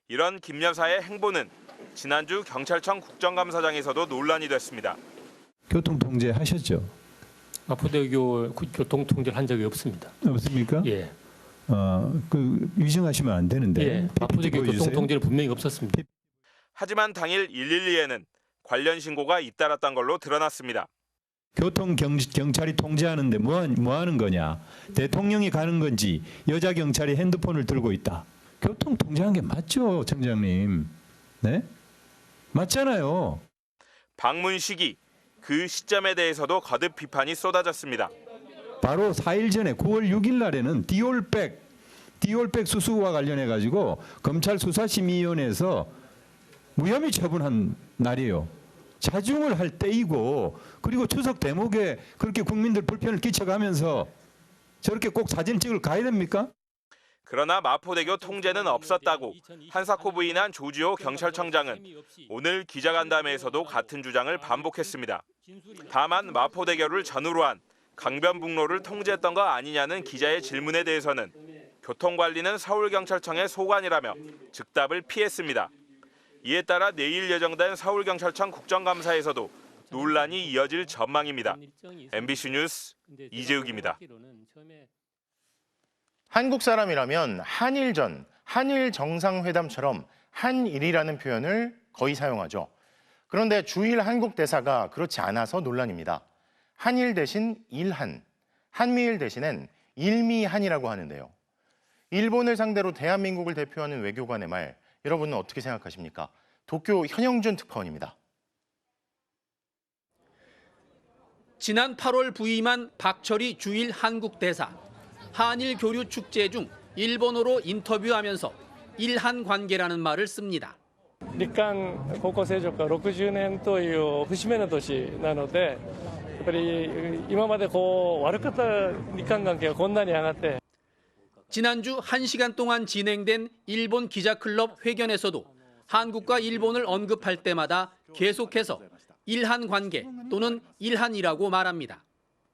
Speaker 8: 이런 김 여사의 행보는 지난주 경찰청 국정감사장에서도 논란이 됐습니다.
Speaker 12: 교통통제 하셨죠?
Speaker 13: 마포대교 교통통제를 한 적이 없습니다.
Speaker 12: 없습니까?
Speaker 13: 예.
Speaker 12: 그 위증하시면 안 되는데.
Speaker 13: 예. 마포대교 교통통제는 분명히 없었습니다.
Speaker 8: 하지만 당일 112에는 관련 신고가 잇따랐던 걸로 드러났습니다.
Speaker 12: 경찰이 통제하는데 뭐 하는 거냐? 대통령이 가는 건지 여자 경찰이 핸드폰을 들고 있다. 교통 통제한 게 맞죠, 청장님? 네? 맞잖아요.
Speaker 8: 방문 시기, 그 시점에 대해서도 거듭 비판이 쏟아졌습니다.
Speaker 12: 바로 4일 전에 9월 6일 날에는 디올백 수수와 관련해 가지고 검찰 수사심의위원회에서 무혐의 처분한 날이에요. 자중을 할 때이고, 그리고 추석 대목에 그렇게 국민들 불편을 끼쳐가면서 저렇게 꼭 사진 찍을 가야 됩니까?
Speaker 8: 그러나 마포대교 통제는 없었다고 한사코 부인한 조지호 경찰청장은 오늘 기자간담회에서도 같은 주장을 반복했습니다. 다만 마포대교를 전후로 한 강변북로를 통제했던 거 아니냐는 기자의 질문에 대해서는 교통관리는 서울경찰청의 소관이라며 즉답을 피했습니다. 이에 따라 내일 예정된 서울경찰청 국정감사에서도 논란이 이어질 전망입니다. MBC 뉴스 이재욱입니다.
Speaker 6: 한국 사람이라면 한일전, 한일 정상회담처럼 한일이라는 표현을 거의 사용하죠. 그런데 주일 한국 대사가 그렇지 않아서 논란입니다. 한일 대신 일한, 한미일 대신엔 일미한이라고 하는데요. 일본을 상대로 대한민국을 대표하는 외교관의 말, 여러분은 어떻게 생각하십니까? 도쿄 현영준 특파원입니다.
Speaker 14: 지난 8월 부임한 박철희 주일 한국 대사. 한일 교류 축제 중 일본어로 인터뷰하면서 일한 관계라는 말을 씁니다.
Speaker 15: 日韓国交正常化60年という節目の年なので、やっぱり今まで悪かった日韓関係がこんなに上がって。
Speaker 14: 지난주 1시간 동안 진행된 일본 기자클럽 회견에서도 한국과 일본을 언급할 때마다 계속해서 일한 관계 또는 일한이라고 말합니다.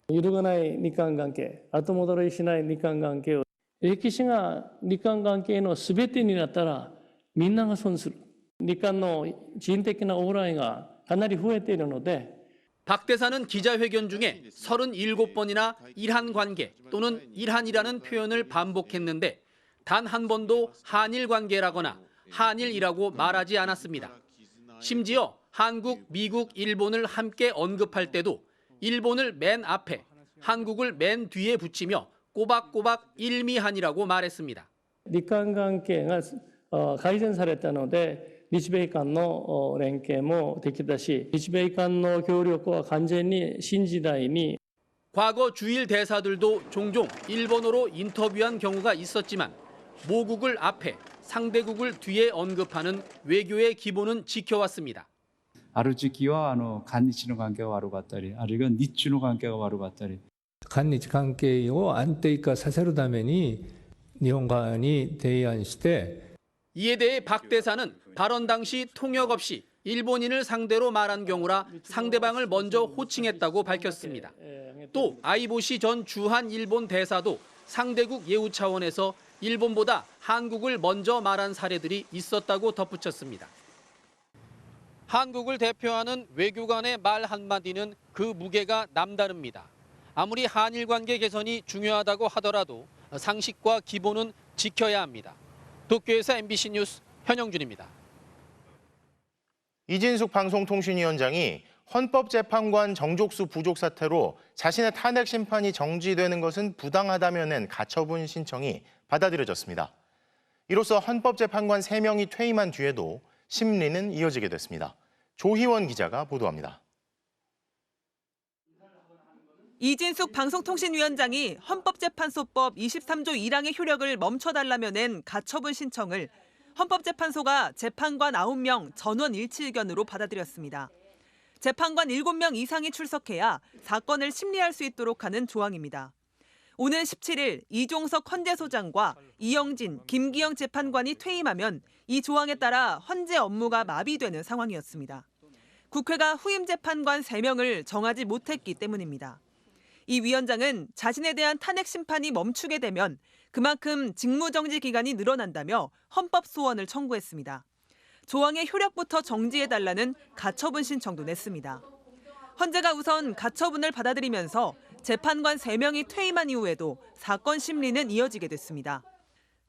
Speaker 15: 揺るがない日韓関係、後戻りしない日韓関係を、歴史が日韓関係のすべてになったらみんなが損する。日韓の人的な往来がかなり増えているので。
Speaker 14: 박 대사는 기자회견 중에 37번이나 일한 관계 또는 일한이라는 표현을 반복했는데 단 한 번도 한일 관계라거나 한일이라고 말하지 않았습니다. 심지어 한국, 미국, 일본을 함께 언급할 때도 일본을 맨 앞에, 한국을 맨 뒤에 붙이며 꼬박꼬박 일미한이라고 말했습니다.
Speaker 15: 日韓関係が改善されたので日米間の連携もできたし、日米間の協力は完全に新時代に。
Speaker 14: 과거 주일 대사들도 종종 일본어로 인터뷰한 경우가 있었지만 모국을 앞에, 상대국을 뒤에 언급하는 외교의 기본은 지켜왔습니다.
Speaker 18: ある時期は韓日の関係が悪かったり、あるいは日中の関係が悪かったり。
Speaker 19: 韓日関係を安定化させるために日本側に提案して。
Speaker 14: 이에 대해 박 대사는 발언 당시 통역 없이 일본인을 상대로 말한 경우라 상대방을 먼저 호칭했다고 밝혔습니다. 또 아이보시 전 주한 일본 대사도 상대국 예우 차원에서 일본보다 한국을 먼저 말한 사례들이 있었다고 덧붙였습니다. 한국을 대표하는 외교관의 말 한마디는 그 무게가 남다릅니다. 아무리 한일 관계 개선이 중요하다고 하더라도 상식과 기본은 지켜야 합니다. 도쿄에서 MBC 뉴스 현영준입니다.
Speaker 6: 이진숙 방송통신위원장이 헌법재판관 정족수 부족 사태로 자신의 탄핵 심판이 정지되는 것은 부당하다며 낸 가처분 신청이 받아들여졌습니다. 이로써 헌법재판관 3명이 퇴임한 뒤에도 심리는 이어지게 됐습니다. 조희원 기자가 보도합니다.
Speaker 17: 이진숙 방송통신위원장이 헌법재판소법 23조 1항의 효력을 멈춰달라며 낸 가처분 신청을 헌법재판소가 재판관 9명 전원 일치 의견으로 받아들였습니다. 재판관 7명 이상이 출석해야 사건을 심리할 수 있도록 하는 조항입니다. 오는 17일 이종석 헌재소장과 이영진, 김기영 재판관이 퇴임하면 이 조항에 따라 헌재 업무가 마비되는 상황이었습니다. 국회가 후임 재판관 3명을 정하지 못했기 때문입니다. 이 위원장은 자신에 대한 탄핵 심판이 멈추게 되면 그만큼 직무정지 기간이 늘어난다며 헌법 소원을 청구했습니다. 조항의 효력부터 정지해달라는 가처분 신청도 냈습니다. 헌재가 우선 가처분을 받아들이면서 재판관 3명이 퇴임한 이후에도 사건 심리는 이어지게 됐습니다.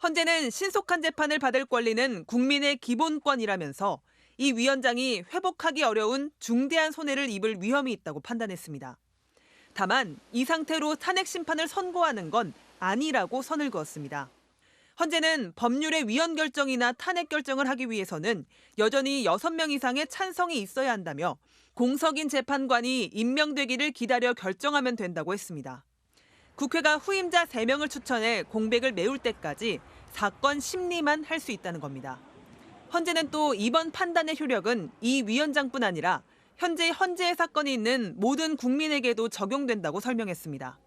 Speaker 17: 헌재는 신속한 재판을 받을 권리는 국민의 기본권이라면서 이 위원장이 회복하기 어려운 중대한 손해를 입을 위험이 있다고 판단했습니다. 다만 이 상태로 탄핵 심판을 선고하는 건 아니라고 선을 그었습니다. 헌재는 법률의 위헌 결정이나 탄핵 결정을 하기 위해서는 여전히 6명 이상의 찬성이 있어야 한다며 공석인 재판관이 임명되기를 기다려 결정하면 된다고 했습니다. 국회가 후임자 3명을 추천해 공백을 메울 때까지 사건 심리만 할 수 있다는 겁니다. 헌재는 또 이번 판단의 효력은 이 위원장뿐 아니라 현재 헌재의 사건이 있는 모든 국민에게도 적용된다고 설명했습니다.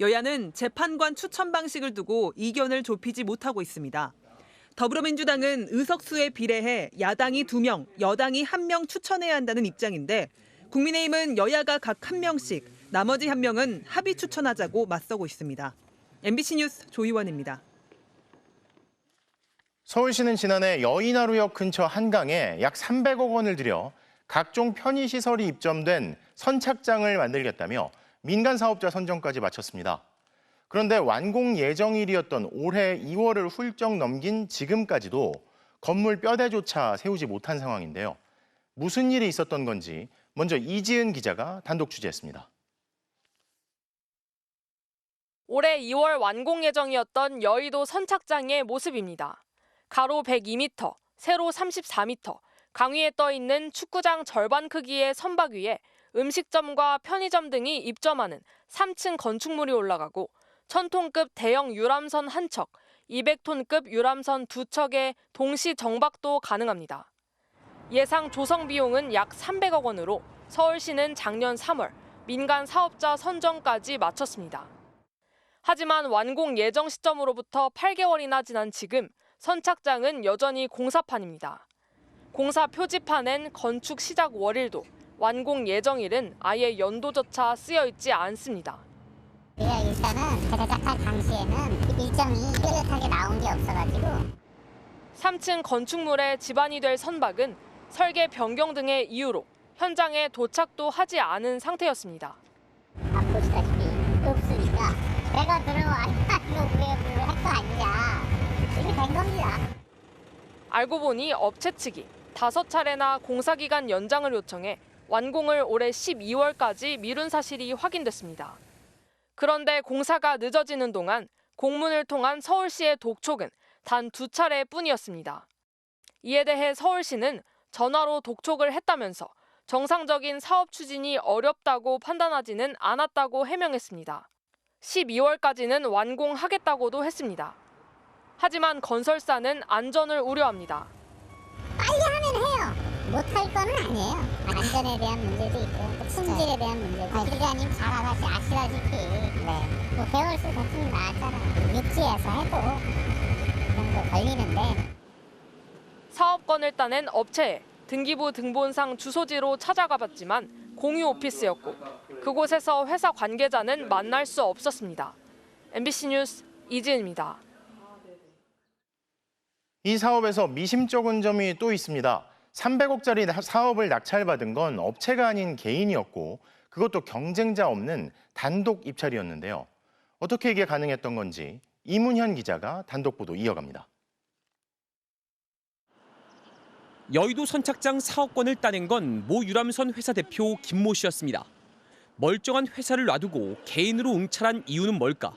Speaker 17: 여야는 재판관 추천 방식을 두고 이견을 좁히지 못하고 있습니다. 더불어민주당은 의석수에 비례해 야당이 2명, 여당이 1명 추천해야 한다는 입장인데 국민의힘은 여야가 각 1명씩, 나머지 1명은 합의 추천하자고 맞서고 있습니다. MBC 뉴스 조희원입니다.
Speaker 6: 서울시는 지난해 여의나루역 근처 한강에 약 300억 원을 들여 각종 편의시설이 입점된 선착장을 만들겠다며 민간 사업자 선정까지 마쳤습니다. 그런데 완공 예정일이었던 올해 2월을 훌쩍 넘긴 지금까지도 건물 뼈대조차 세우지 못한 상황인데요. 무슨 일이 있었던 건지 먼저 이지은 기자가 단독 취재했습니다.
Speaker 3: 올해 2월 완공 예정이었던 여의도 선착장의 모습입니다. 가로 102m, 세로 34m, 강위에 떠 있는 축구장 절반 크기의 선박 위에 음식점과 편의점 등이 입점하는 3층 건축물이 올라가고 1000톤급 대형 유람선 1척, 200톤급 유람선 2척의 동시 정박도 가능합니다. 예상 조성 비용은 약 300억 원으로 서울시는 작년 3월 민간 사업자 선정까지 마쳤습니다. 하지만 완공 예정 시점으로부터 8개월이나 지난 지금 선착장은 여전히 공사판입니다. 공사 표지판엔 건축 시작 월일도, 완공 예정일은 아예 연도조차 쓰여 있지 않습니다.
Speaker 1: 일단은 제작할 당시에는 일정이 뚜렷하게 나온 게 없어가지고
Speaker 3: 3층 건축물의 집안이 될 선박은 설계 변경 등의 이유로 현장에 도착도 하지 않은 상태였습니다.
Speaker 1: 보시다시피 없으니까 내가 들어와 이거 왜 할 거 아니냐 이렇게 된 겁니다.
Speaker 3: 알고 보니 업체 측이 5차례나 공사기간 연장을 요청해 완공을 올해 12월까지 미룬 사실이 확인됐습니다. 그런데 공사가 늦어지는 동안 공문을 통한 서울시의 독촉은 단 2차례뿐이었습니다. 이에 대해 서울시는 전화로 독촉을 했다면서 정상적인 사업 추진이 어렵다고 판단하지는 않았다고 해명했습니다. 12월까지는 완공하겠다고도 했습니다. 하지만 건설사는 안전을 우려합니다.
Speaker 1: 빨리 하면 해요. 못할 거는 아니에요. 안전에 대한 문제도 있고 품질에 대한 문제도 기자님 잘 아시다시피 뭐 배월수 대충 나왔잖아요. 육지에서 해도 그 정도 걸리는데.
Speaker 3: 사업권을 따낸 업체에 등기부 등본상 주소지로 찾아가 봤지만 공유 오피스였고 그곳에서 회사 관계자는 만날 수 없었습니다. MBC 뉴스 이지은입니다.
Speaker 6: 이 사업에서 미심쩍은 점이 또 있습니다. 300억짜리 사업을 낙찰받은 건 업체가 아닌 개인이었고 그것도 경쟁자 없는 단독 입찰이었는데요. 어떻게 이게 가능했던 건지 이문현 기자가 단독 보도 이어갑니다.
Speaker 4: 여의도 선착장 사업권을 따낸 건 모 유람선 회사 대표 김모 씨였습니다. 멀쩡한 회사를 놔두고 개인으로 응찰한 이유는 뭘까?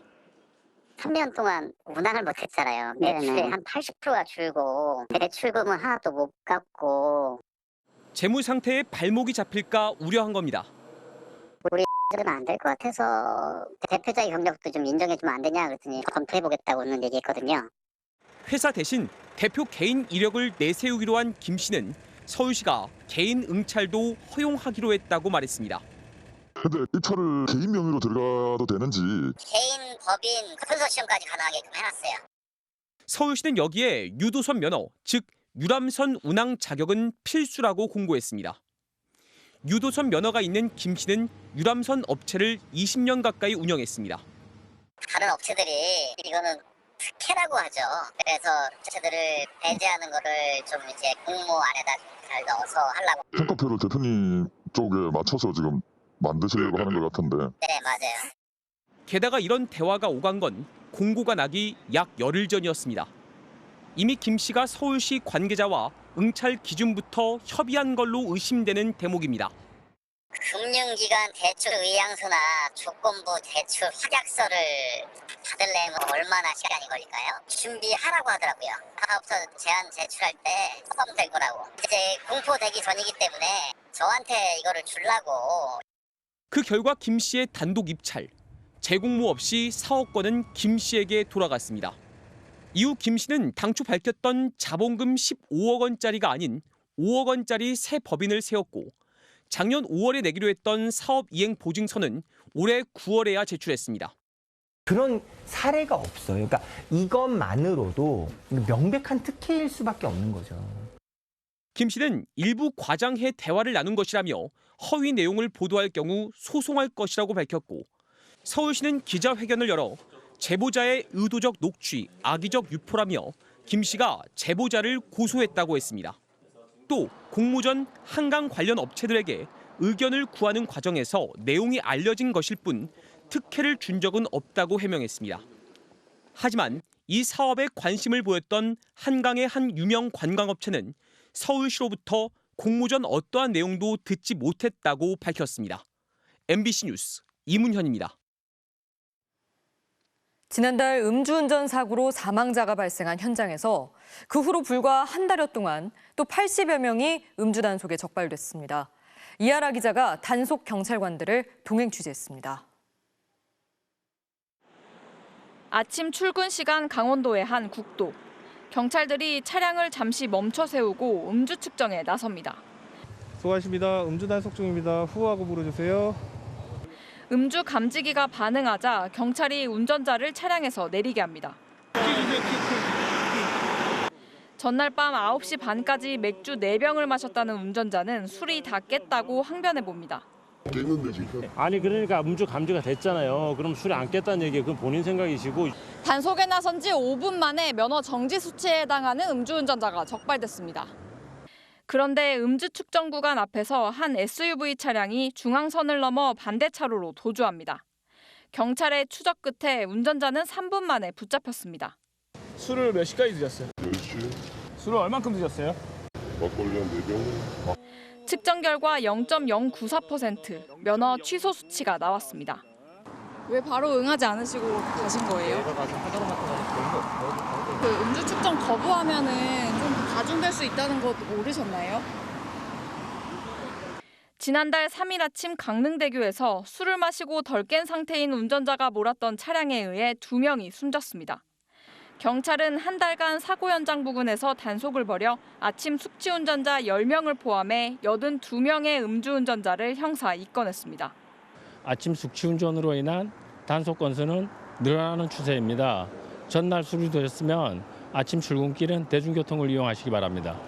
Speaker 1: 3년 동안 운항을 못했잖아요. 매출의 한 80%가 줄고 대출금은 하나도 못 갚고.
Speaker 4: 재무 상태에 발목이 잡힐까 우려한 겁니다.
Speaker 1: 우리 는 안 될 것 같아서 대표자의 경력도 좀 인정해주면 안 되냐 그랬더니 검토해보겠다고는 얘기했거든요.
Speaker 4: 회사 대신 대표 개인 이력을 내세우기로 한 김 씨는 서울시가 개인 응찰도 허용하기로 했다고 말했습니다.
Speaker 20: 근데 입찰을 개인 명의로 들어가도 되는지.
Speaker 1: 개인, 법인, 컨소시엄까지 가능하게끔 해놨어요.
Speaker 4: 서울시는 여기에 유도선 면허, 즉 유람선 운항 자격은 필수라고 공고했습니다. 유도선 면허가 있는 김 씨는 유람선 업체를 20년 가까이 운영했습니다.
Speaker 1: 다른 업체들이 이거는 특혜라고 하죠. 그래서 업체들을 배제하는 거를 좀 이제 공모 안에다 잘 넣어서 하려고.
Speaker 20: 평가표를 대표님 쪽에 맞춰서 지금 만드시려고 하는 것 같은데.
Speaker 1: 네, 맞아요.
Speaker 4: 게다가 이런 대화가 오간 건 공고가 나기 약 열흘 전이었습니다. 이미 김 씨가 서울시 관계자와 응찰 기준부터 협의한 걸로 의심되는 대목입니다.
Speaker 1: 금융기관 대출 의향서나 조건부 대출 확약서를 받으려면 얼마나 시간이 걸릴까요? 준비하라고 하더라고요. 사업소 제안 제출할 때 포함될 거라고. 이제 공포되기 전이기 때문에 저한테 이거를 주려고.
Speaker 4: 그 결과 김 씨의 단독 입찰, 재공모 없이 사업권은 김 씨에게 돌아갔습니다. 이후 김 씨는 당초 밝혔던 자본금 15억 원짜리가 아닌 5억 원짜리 새 법인을 세웠고 작년 5월에 내기로 했던 사업 이행 보증서는 올해 9월에야 제출했습니다.
Speaker 7: 그런 사례가 없어요. 그러니까 이것만으로도 명백한 특혜일 수밖에 없는 거죠.
Speaker 4: 김 씨는 일부 과장해 대화를 나눈 것이라며 허위 내용을 보도할 경우 소송할 것이라고 밝혔고 서울시는 기자회견을 열어 제보자의 의도적 녹취, 악의적 유포라며 김 씨가 제보자를 고소했다고 했습니다. 또 공모 전 한강 관련 업체들에게 의견을 구하는 과정에서 내용이 알려진 것일 뿐 특혜를 준 적은 없다고 해명했습니다. 하지만 이 사업에 관심을 보였던 한강의 한 유명 관광업체는 서울시로부터 공모 전 어떠한 내용도 듣지 못했다고 밝혔습니다. MBC 뉴스 이문현입니다.
Speaker 16: 지난달 음주운전 사고로 사망자가 발생한 현장에서 그 후로 불과 한 달여 동안 또 80여 명이 음주 단속에 적발됐습니다. 이하라 기자가 단속 경찰관들을 동행 취재했습니다.
Speaker 9: 아침 출근 시간 강원도의 한 국도. 경찰들이 차량을 잠시 멈춰 세우고 음주 측정에 나섭니다.
Speaker 11: 수고하십니다. 음주 단속 중입니다. 후하고 부르주세요.
Speaker 9: 음주 감지기가 반응하자 경찰이 운전자를 차량에서 내리게 합니다. 전날 밤 9시 반까지 맥주 4병을 마셨다는 운전자는 술이 다 깼다고 항변해 봅니다.
Speaker 11: 아니 그러니까 음주 감지가 됐잖아요. 그럼 술이 안 깼다는 얘기예요. 그건 본인 생각이시고.
Speaker 9: 단속에 나선 지 5분 만에 면허 정지 수치에 해당하는 음주운전자가 적발됐습니다. 그런데 음주 측정 구간 앞에서 한 SUV 차량이 중앙선을 넘어 반대 차로로 도주합니다. 경찰의 추적 끝에 운전자는 3분 만에 붙잡혔습니다.
Speaker 11: 술을 몇 시까지 드셨어요?
Speaker 20: 10시.
Speaker 11: 술을 얼만큼 드셨어요?
Speaker 20: 막걸리 한 4병.
Speaker 9: 측정 결과 0.094%, 면허 취소 수치가 나왔습니다. 왜 바로 응하지 않으시고 가신 거예요? 그 음주 측정 거부하면은 좀 가중될 수 있다는 거 모르셨나요? 지난달 3일 아침 강릉대교에서 술을 마시고 덜 깬 상태인 운전자가 몰았던 차량에 의해 2명이 숨졌습니다. 경찰은 한 달간 사고 현장 부근에서 단속을 벌여 아침 숙취 운전자 10명을 포함해 82명의 음주운전자를 형사 입건했습니다.
Speaker 13: 아침 숙취운전으로 인한 단속 건수는 늘어나는 추세입니다. 전날 술이 드셨으면 아침 출근길은 대중교통을 이용하시기 바랍니다.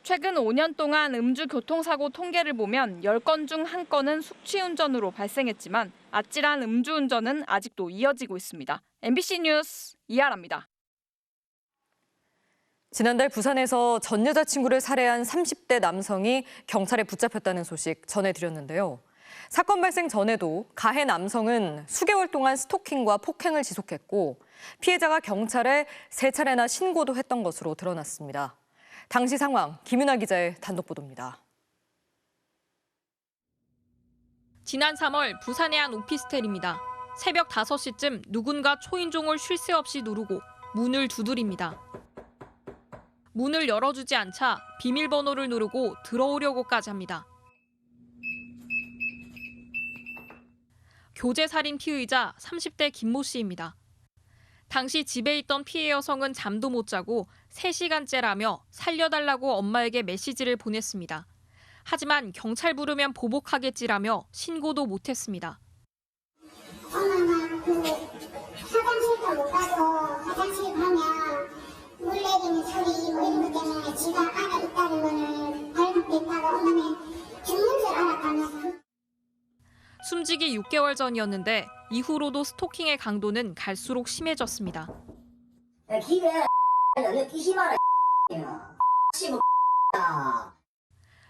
Speaker 9: 최근 5년 동안 음주교통사고 통계를 보면 10건 중 1건은 숙취운전으로 발생했지만 아찔한 음주운전은 아직도 이어지고 있습니다. MBC 뉴스 이하라입니다.
Speaker 16: 지난달 부산에서 전 여자친구를 살해한 30대 남성이 경찰에 붙잡혔다는 소식 전해드렸는데요. 사건 발생 전에도 가해 남성은 수개월 동안 스토킹과 폭행을 지속했고 피해자가 경찰에 3차례나 신고도 했던 것으로 드러났습니다. 당시 상황, 김윤아 기자의 단독 보도입니다.
Speaker 9: 지난 3월 부산의 한 오피스텔입니다. 새벽 5시쯤 누군가 초인종을 쉴 새 없이 누르고 문을 두드립니다. 문을 열어주지 않자 비밀번호를 누르고 들어오려고까지 합니다. 교제살인 피의자 30대 김모 씨입니다. 당시 집에 있던 피해 여성은 잠도 못 자고 3시간째라며 살려달라고 엄마에게 메시지를 보냈습니다. 하지만 경찰 부르면 보복하겠지라며 신고도 못했습니다.
Speaker 1: 어느 날 화장실도 못 가서 화장실 가면 물 내리는 소리 뭐 이런 것 때문에 지가 안에 있다는 거를 발목됐다가 어머니 죽는 줄 알아.
Speaker 9: 6개월 전이었는데 이후로도 스토킹의 강도는 갈수록 심해졌습니다.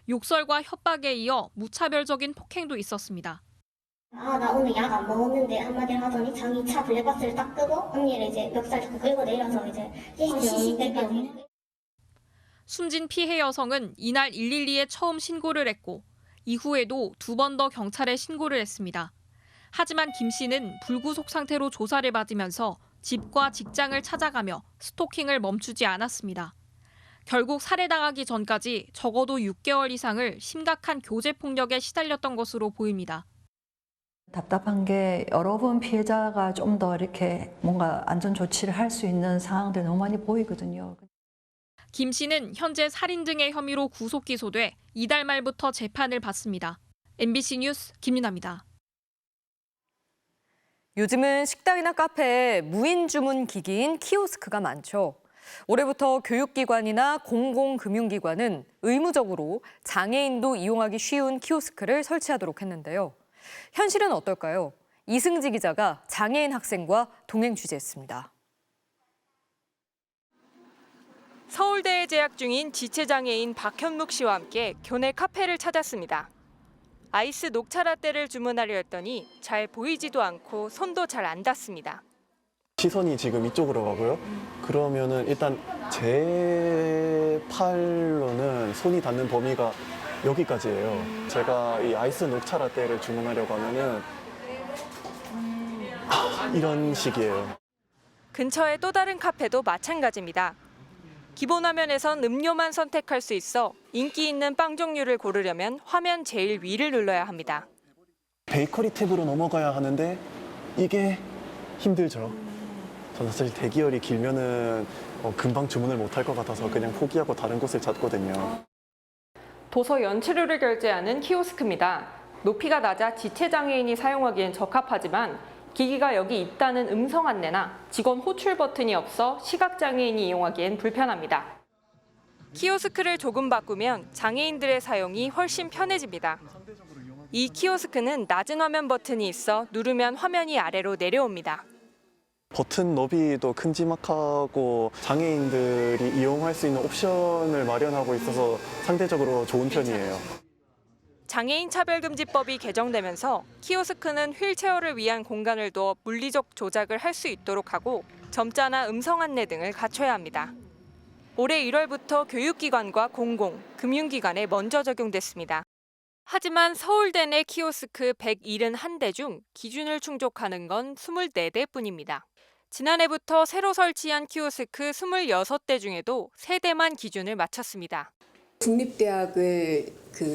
Speaker 9: 욕설과 협박에 이어 무차별적인 폭행도 있었습니다.
Speaker 1: 나 오늘 약 안 먹었는데 한마디 하더니 자기 차 블랙박스를 딱 끄고 언니를 이제 멱살 잡고 끌고 내려서 이제 CCTV
Speaker 9: 숨진 피해 여성은 이날 112에 처음 신고를 했고 이후에도 2번 더 경찰에 신고를 했습니다. 하지만 김 씨는 불구속 상태로 조사를 받으면서 집과 직장을 찾아가며 스토킹을 멈추지 않았습니다. 결국 살해당하기 전까지 적어도 6개월 이상을 심각한 교제폭력에 시달렸던 것으로 보입니다.
Speaker 21: 답답한 게 여러 번 피해자가 좀 더 이렇게 뭔가 안전 조치를 할 수 있는 상황들이 너무 많이 보이거든요.
Speaker 9: 김 씨는 현재 살인 등의 혐의로 구속 기소돼 이달 말부터 재판을 받습니다. MBC 뉴스 김윤아입니다.
Speaker 16: 요즘은 식당이나 카페에 무인 주문 기기인 키오스크가 많죠. 올해부터 교육기관이나 공공금융기관은 의무적으로 장애인도 이용하기 쉬운 키오스크를 설치하도록 했는데요. 현실은 어떨까요? 이승지 기자가 장애인 학생과 동행 취재했습니다.
Speaker 3: 서울대에 재학 중인 지체장애인 박현묵 씨와 함께 교내 카페를 찾았습니다. 아이스 녹차 라떼를 주문하려 했더니 잘 보이지도 않고 손도 잘 안 닿습니다.
Speaker 22: 시선이 지금 이쪽으로 가고요. 그러면은 일단 제 팔로는 손이 닿는 범위가 여기까지예요. 제가 이 아이스 녹차 라떼를 주문하려고 하면은 이런 식이에요.
Speaker 3: 근처의 또 다른 카페도 마찬가지입니다. 기본 화면에선 음료만 선택할 수 있어 인기 있는 빵 종류를 고르려면 화면 제일 위를 눌러야 합니다.
Speaker 22: 베이커리 탭으로 넘어가야 하는데 이게 힘들죠. 저는 사실 대기열이 길면은 금방 주문을 못할 것 같아서 그냥 포기하고 다른 곳을 찾거든요.
Speaker 3: 도서 연체료를 결제하는 키오스크입니다. 높이가 낮아 지체장애인이 사용하기엔 적합하지만 기기가 여기 있다는 음성 안내나 직원 호출 버튼이 없어 시각장애인이 이용하기엔 불편합니다. 키오스크를 조금 바꾸면 장애인들의 사용이 훨씬 편해집니다. 이 키오스크는 낮은 화면 버튼이 있어 누르면 화면이 아래로 내려옵니다.
Speaker 22: 버튼 너비도 큼지막하고 장애인들이 이용할 수 있는 옵션을 마련하고 있어서 상대적으로 좋은 편이에요.
Speaker 3: 장애인 차별금지법이 개정되면서 키오스크는 휠체어를 위한 공간을 두어 물리적 조작을 할 수 있도록 하고 점자나 음성 안내 등을 갖춰야 합니다. 올해 1월부터 교육기관과 공공, 금융기관에 먼저 적용됐습니다. 하지만 서울대 내 키오스크 171대 중 기준을 충족하는 건 24대뿐입니다. 지난해부터 새로 설치한 키오스크 26대 중에도 3대만 기준을 맞췄습니다.
Speaker 23: 국립대학을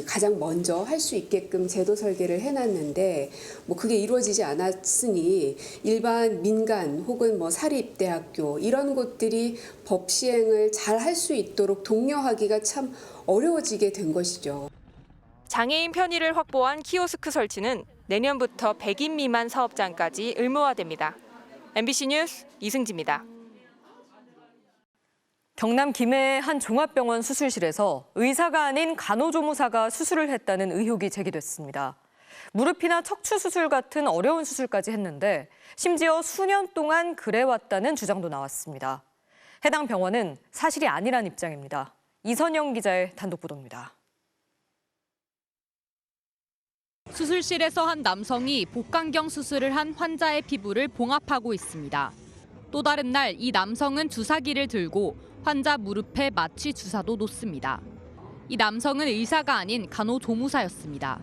Speaker 23: 가장 먼저 할 수 있게끔 제도 설계를 해놨는데 그게 이루어지지 않았으니 일반 민간 혹은 사립대학교 이런 곳들이 법 시행을 잘 할 수 있도록 독려하기가 참 어려워지게 된 것이죠.
Speaker 3: 장애인 편의를 확보한 키오스크 설치는 내년부터 100인 미만 사업장까지 의무화됩니다. MBC 뉴스 이승지입니다.
Speaker 16: 경남 김해의 한 종합병원 수술실에서 의사가 아닌 간호조무사가 수술을 했다는 의혹이 제기됐습니다. 무릎이나 척추 수술 같은 어려운 수술까지 했는데 심지어 수년 동안 그래왔다는 주장도 나왔습니다. 해당 병원은 사실이 아니란 입장입니다. 이선영 기자의 단독 보도입니다.
Speaker 24: 수술실에서 한 남성이 복강경 수술을 한 환자의 피부를 봉합하고 있습니다. 또 다른 날 이 남성은 주사기를 들고 환자 무릎에 마취 주사도 놓습니다. 이 남성은 의사가 아닌 간호조무사였습니다.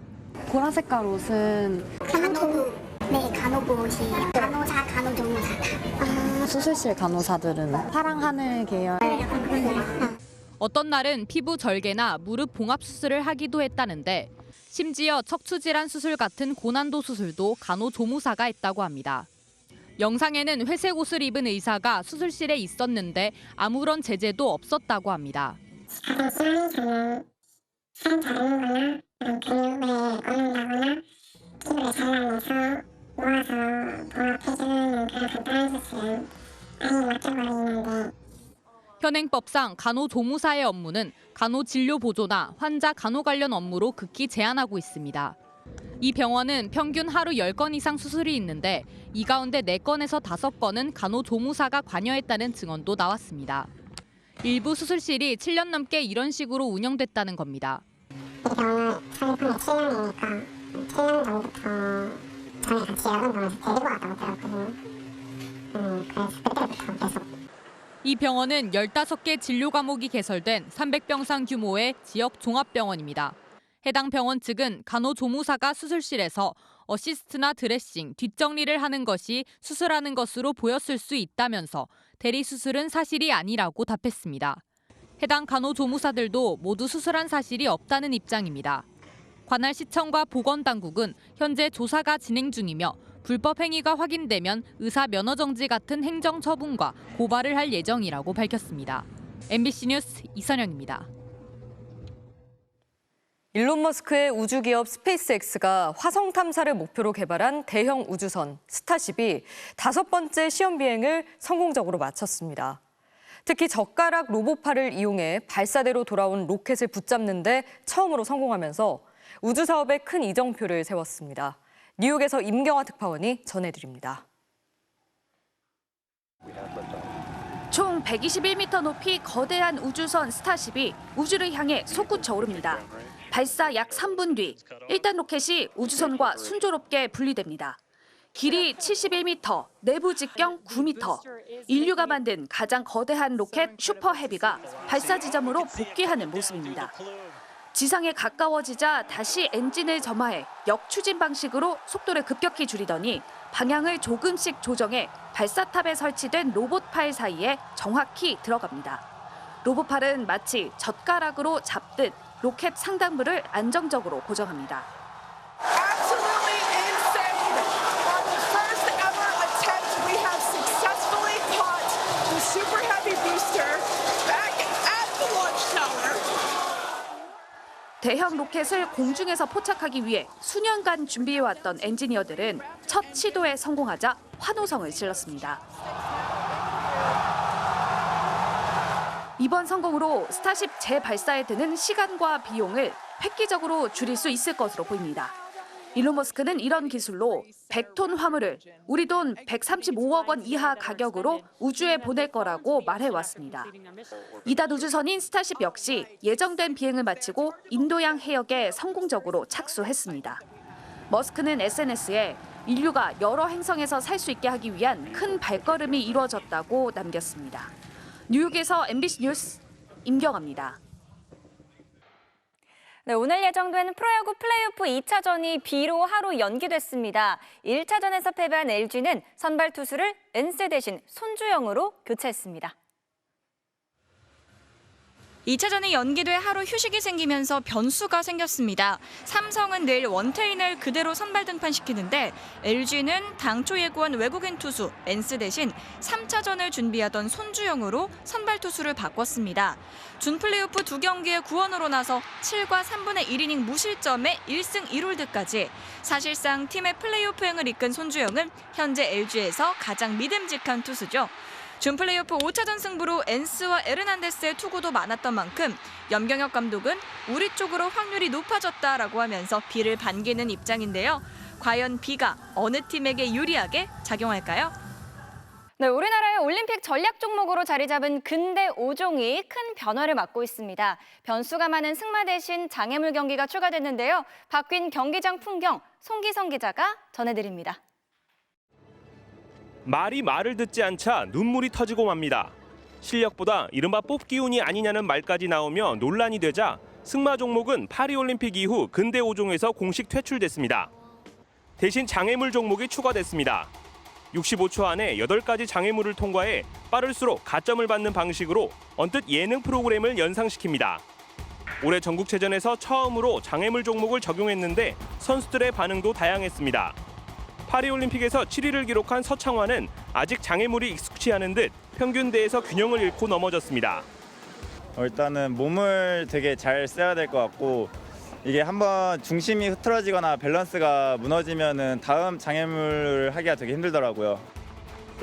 Speaker 25: 보라 색깔 옷은
Speaker 1: 간호부, 네, 간호부 옷이에요. 간호사, 간호조무사.
Speaker 25: 수술실 간호사들은 파랑 하늘 계열.
Speaker 24: 어떤 날은 피부 절개나 무릎 봉합 수술을 하기도 했다는데 심지어 척추질환 수술 같은 고난도 수술도 간호조무사가 했다고 합니다. 영상에는 회색 옷을 입은 의사가 수술실에 있었는데 아무런 제재도 없었다고 합니다.
Speaker 1: 가장 심한 사는 살 자르는 거나 근육에 꽂는다거나 피부를 잘라내서 모아서 봉합해주는 그런 간단한 수술은 아예 맡겨버리는데
Speaker 24: 현행법상 간호조무사의 업무는 간호진료 보조나 환자 간호 관련 업무로 극히 제한하고 있습니다. 이 병원은 평균 하루 10건 이상 수술이 있는데 이 가운데 4건에서 5건은 간호조무사가 관여했다는 증언도 나왔습니다. 일부 수술실이 7년 넘게 이런 식으로 운영됐다는 겁니다.
Speaker 1: 이 병원은 창립한 지 7년이니까 7년 전부터 저희 같이 야간 병원에서 데리고 왔다고 들었거든요. 그래서 그때부터 계속.
Speaker 24: 이 병원은 15개 진료 과목이 개설된 300병상 규모의 지역 종합병원입니다. 해당 병원 측은 간호조무사가 수술실에서 어시스트나 드레싱, 뒷정리를 하는 것이 수술하는 것으로 보였을 수 있다면서 대리수술은 사실이 아니라고 답했습니다. 해당 간호조무사들도 모두 수술한 사실이 없다는 입장입니다. 관할시청과 보건당국은 현재 조사가 진행 중이며 불법 행위가 확인되면 의사 면허 정지 같은 행정처분과 고발을 할 예정이라고 밝혔습니다. MBC 뉴스 이선영입니다.
Speaker 16: 일론 머스크의 우주기업 스페이스X가 화성 탐사를 목표로 개발한 대형 우주선 스타쉽이 5번째 시험 비행을 성공적으로 마쳤습니다. 특히 젓가락 로봇팔을 이용해 발사대로 돌아온 로켓을 붙잡는 데 처음으로 성공하면서 우주 사업에 큰 이정표를 세웠습니다. 뉴욕에서 임경화 특파원이 전해드립니다.
Speaker 2: 총 121m 높이 거대한 우주선 스타쉽이 우주를 향해 솟구쳐 오릅니다. 발사 약 3분 뒤 1단 로켓이 우주선과 순조롭게 분리됩니다. 길이 71m, 내부 직경 9m. 인류가 만든 가장 거대한 로켓 슈퍼 헤비가 발사 지점으로 복귀하는 모습입니다. 지상에 가까워지자 다시 엔진을 점화해 역추진 방식으로 속도를 급격히 줄이더니 방향을 조금씩 조정해 발사탑에 설치된 로봇팔 사이에 정확히 들어갑니다. 로봇팔은 마치 젓가락으로 잡듯 로켓 상단부를 안정적으로 고정합니다. 대형 로켓을 공중에서 포착하기 위해 수년간 준비해왔던 엔지니어들은 첫 시도에 성공하자 환호성을 질렀습니다. 이번 성공으로 스타쉽 재발사에 드는 시간과 비용을 획기적으로 줄일 수 있을 것으로 보입니다. 일론 머스크는 이런 기술로 100톤 화물을 우리 돈 135억 원 이하 가격으로 우주에 보낼 거라고 말해왔습니다. 2단 우주선인 스타쉽 역시 예정된 비행을 마치고 인도양 해역에 성공적으로 착수했습니다. 머스크는 SNS에 인류가 여러 행성에서 살 수 있게 하기 위한 큰 발걸음이 이루어졌다고 남겼습니다. 뉴욕에서 MBC 뉴스 임경아입니다.
Speaker 5: 네, 오늘 예정된 프로야구 플레이오프 2차전이 비로 하루 연기됐습니다. 1차전에서 패배한 LG는 선발 투수를 엔스 대신 손주영으로 교체했습니다.
Speaker 8: 2차전이 연기돼 하루 휴식이 생기면서 변수가 생겼습니다. 삼성은 내일 원태인을 그대로 선발 등판시키는데 LG는 당초 예고한 외국인 투수 엔스 대신 3차전을 준비하던 손주영으로 선발 투수를 바꿨습니다. 준 플레이오프 2경기에 구원으로 나서 7과 3분의 1이닝 무실점에 1승 1홀드까지 사실상 팀의 플레이오프행을 이끈 손주영은 현재 LG에서 가장 믿음직한 투수죠. 준 플레이오프 5차전 승부로 엔스와 에르난데스의 투구도 많았던 만큼 염경엽 감독은 우리 쪽으로 확률이 높아졌다라고 하면서 비를 반기는 입장인데요. 과연 비가 어느 팀에게 유리하게 작용할까요?
Speaker 5: 네, 우리나라의 올림픽 전략 종목으로 자리 잡은 근대 5종이 큰 변화를 맞고 있습니다. 변수가 많은 승마 대신 장애물 경기가 추가됐는데요. 바뀐 경기장 풍경 송기성 기자가 전해드립니다.
Speaker 10: 말이 말을 듣지 않자 눈물이 터지고 맙니다. 실력보다 이른바 뽑기운이 아니냐는 말까지 나오며 논란이 되자 승마 종목은 파리올림픽 이후 근대 5종에서 공식 퇴출됐습니다. 대신 장애물 종목이 추가됐습니다. 65초 안에 8가지 장애물을 통과해 빠를수록 가점을 받는 방식으로 언뜻 예능 프로그램을 연상시킵니다. 올해 전국체전에서 처음으로 장애물 종목을 적용했는데 선수들의 반응도 다양했습니다. 파리올림픽에서 7위를 기록한 서창환은 아직 장애물이 익숙치 않은 듯 평균대에서 균형을 잃고 넘어졌습니다.
Speaker 12: 일단은 몸을 되게 잘 써야 될 것 같고 이게 한번 중심이 흐트러지거나 밸런스가 무너지면은 다음 장애물을 하기가 되게 힘들더라고요.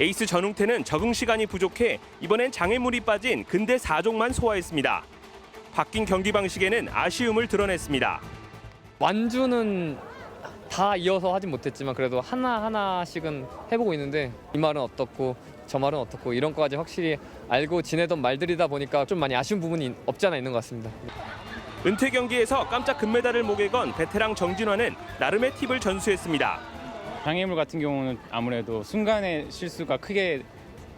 Speaker 10: 에이스 전웅태는 적응 시간이 부족해 이번엔 장애물이 빠진 근대 4종만 소화했습니다. 바뀐 경기 방식에는 아쉬움을 드러냈습니다.
Speaker 26: 완주는
Speaker 14: 다 이어서 하진 못했지만 그래도 하나하나씩은 해보고 있는데 이 말은 어떻고 저 말은 어떻고 이런 거까지 확실히 알고 지내던 말들이다 보니까 좀 많이 아쉬운 부분이 없지 않아 있는 것 같습니다.
Speaker 10: 은퇴 경기에서 깜짝 금메달을 목에 건 베테랑 정진환은 나름의 팁을 전수했습니다.
Speaker 15: 장애물 같은 경우는 아무래도 순간의 실수가 크게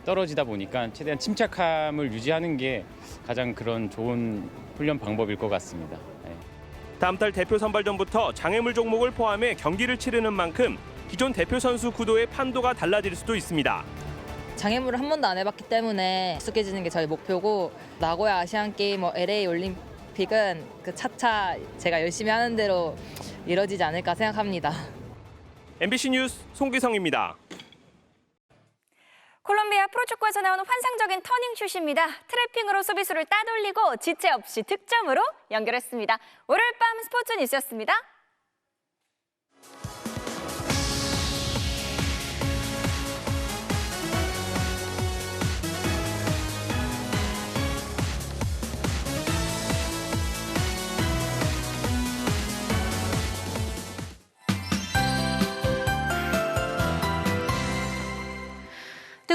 Speaker 15: 떨어지다 보니까 최대한 침착함을 유지하는 게 가장 그런 좋은 훈련 방법일 것 같습니다.
Speaker 10: 다음 달 대표 선발전부터 장애물 종목을 포함해 경기를 치르는 만큼 기존 대표 선수 구도의 판도가 달라질 수도 있습니다.
Speaker 17: 장애물을 한 번도 안 해봤기 때문에 익숙해지는 게 저희 목표고 나고야 아시안게임, LA 올림픽은 그 차차 제가 열심히 하는 대로 이뤄지지 않을까 생각합니다.
Speaker 10: MBC 뉴스 송기성입니다.
Speaker 5: 콜롬비아 프로축구에서 나오는 환상적인 터닝슛입니다. 트래핑으로 수비수를 따돌리고 지체 없이 득점으로 연결했습니다. 월요일 밤 스포츠 뉴스였습니다.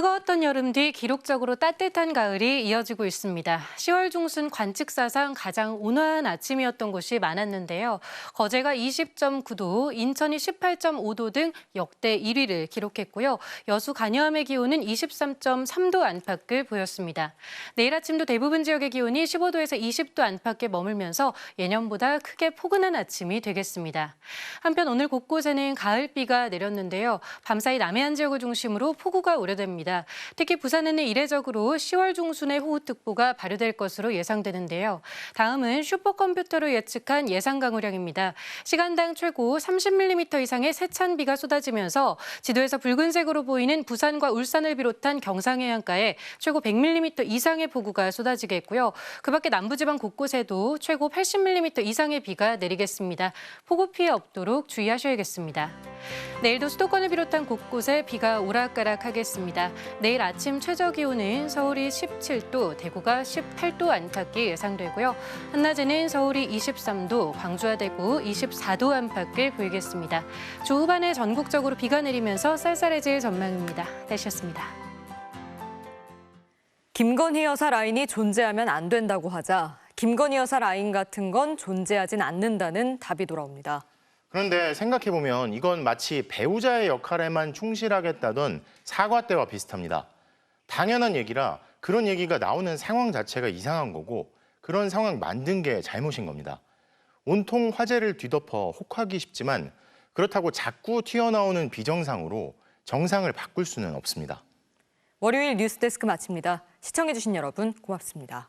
Speaker 18: 뜨거웠던 여름 뒤 기록적으로 따뜻한 가을이 이어지고 있습니다. 10월 중순 관측사상 가장 온화한 아침이었던 곳이 많았는데요. 거제가 20.9도, 인천이 18.5도 등 역대 1위를 기록했고요. 여수 간여함의 기온은 23.3도 안팎을 보였습니다. 내일 아침도 대부분 지역의 기온이 15도에서 20도 안팎에 머물면서 예년보다 크게 포근한 아침이 되겠습니다. 한편 오늘 곳곳에는 가을비가 내렸는데요. 밤사이 남해안 지역을 중심으로 폭우가 우려됩니다. 특히 부산에는 이례적으로 10월 중순에 호우특보가 발효될 것으로 예상되는데요. 다음은 슈퍼컴퓨터로 예측한 예상 강우량입니다. 시간당 최고 30mm 이상의 세찬 비가 쏟아지면서 지도에서 붉은색으로 보이는 부산과 울산을 비롯한 경상해안가에 최고 100mm 이상의 폭우가 쏟아지겠고요. 그 밖에 남부지방 곳곳에도 최고 80mm 이상의 비가 내리겠습니다. 폭우 피해 없도록 주의하셔야겠습니다. 내일도 수도권을 비롯한 곳곳에 비가 오락가락하겠습니다. 내일 아침 최저 기온은 서울이 17도, 대구가 18도 안팎이 예상되고요. 한낮에는 서울이 23도, 광주와 대구 24도 안팎을 보이겠습니다. 주 후반에 전국적으로 비가 내리면서 쌀쌀해질 전망입니다. 날씨였습니다.
Speaker 16: 김건희 여사 라인이 존재하면 안 된다고 하자 김건희 여사 라인 같은 건 존재하진 않는다는 답이 돌아옵니다.
Speaker 19: 그런데 생각해보면 이건 마치 배우자의 역할에만 충실하겠다던 사과 때와 비슷합니다. 당연한 얘기라 그런 얘기가 나오는 상황 자체가 이상한 거고 그런 상황 만든 게 잘못인 겁니다. 온통 화제를 뒤덮어 혹하기 쉽지만 그렇다고 자꾸 튀어나오는 비정상으로 정상을 바꿀 수는 없습니다.
Speaker 16: 월요일 뉴스데스크 마칩니다. 시청해주신 여러분 고맙습니다.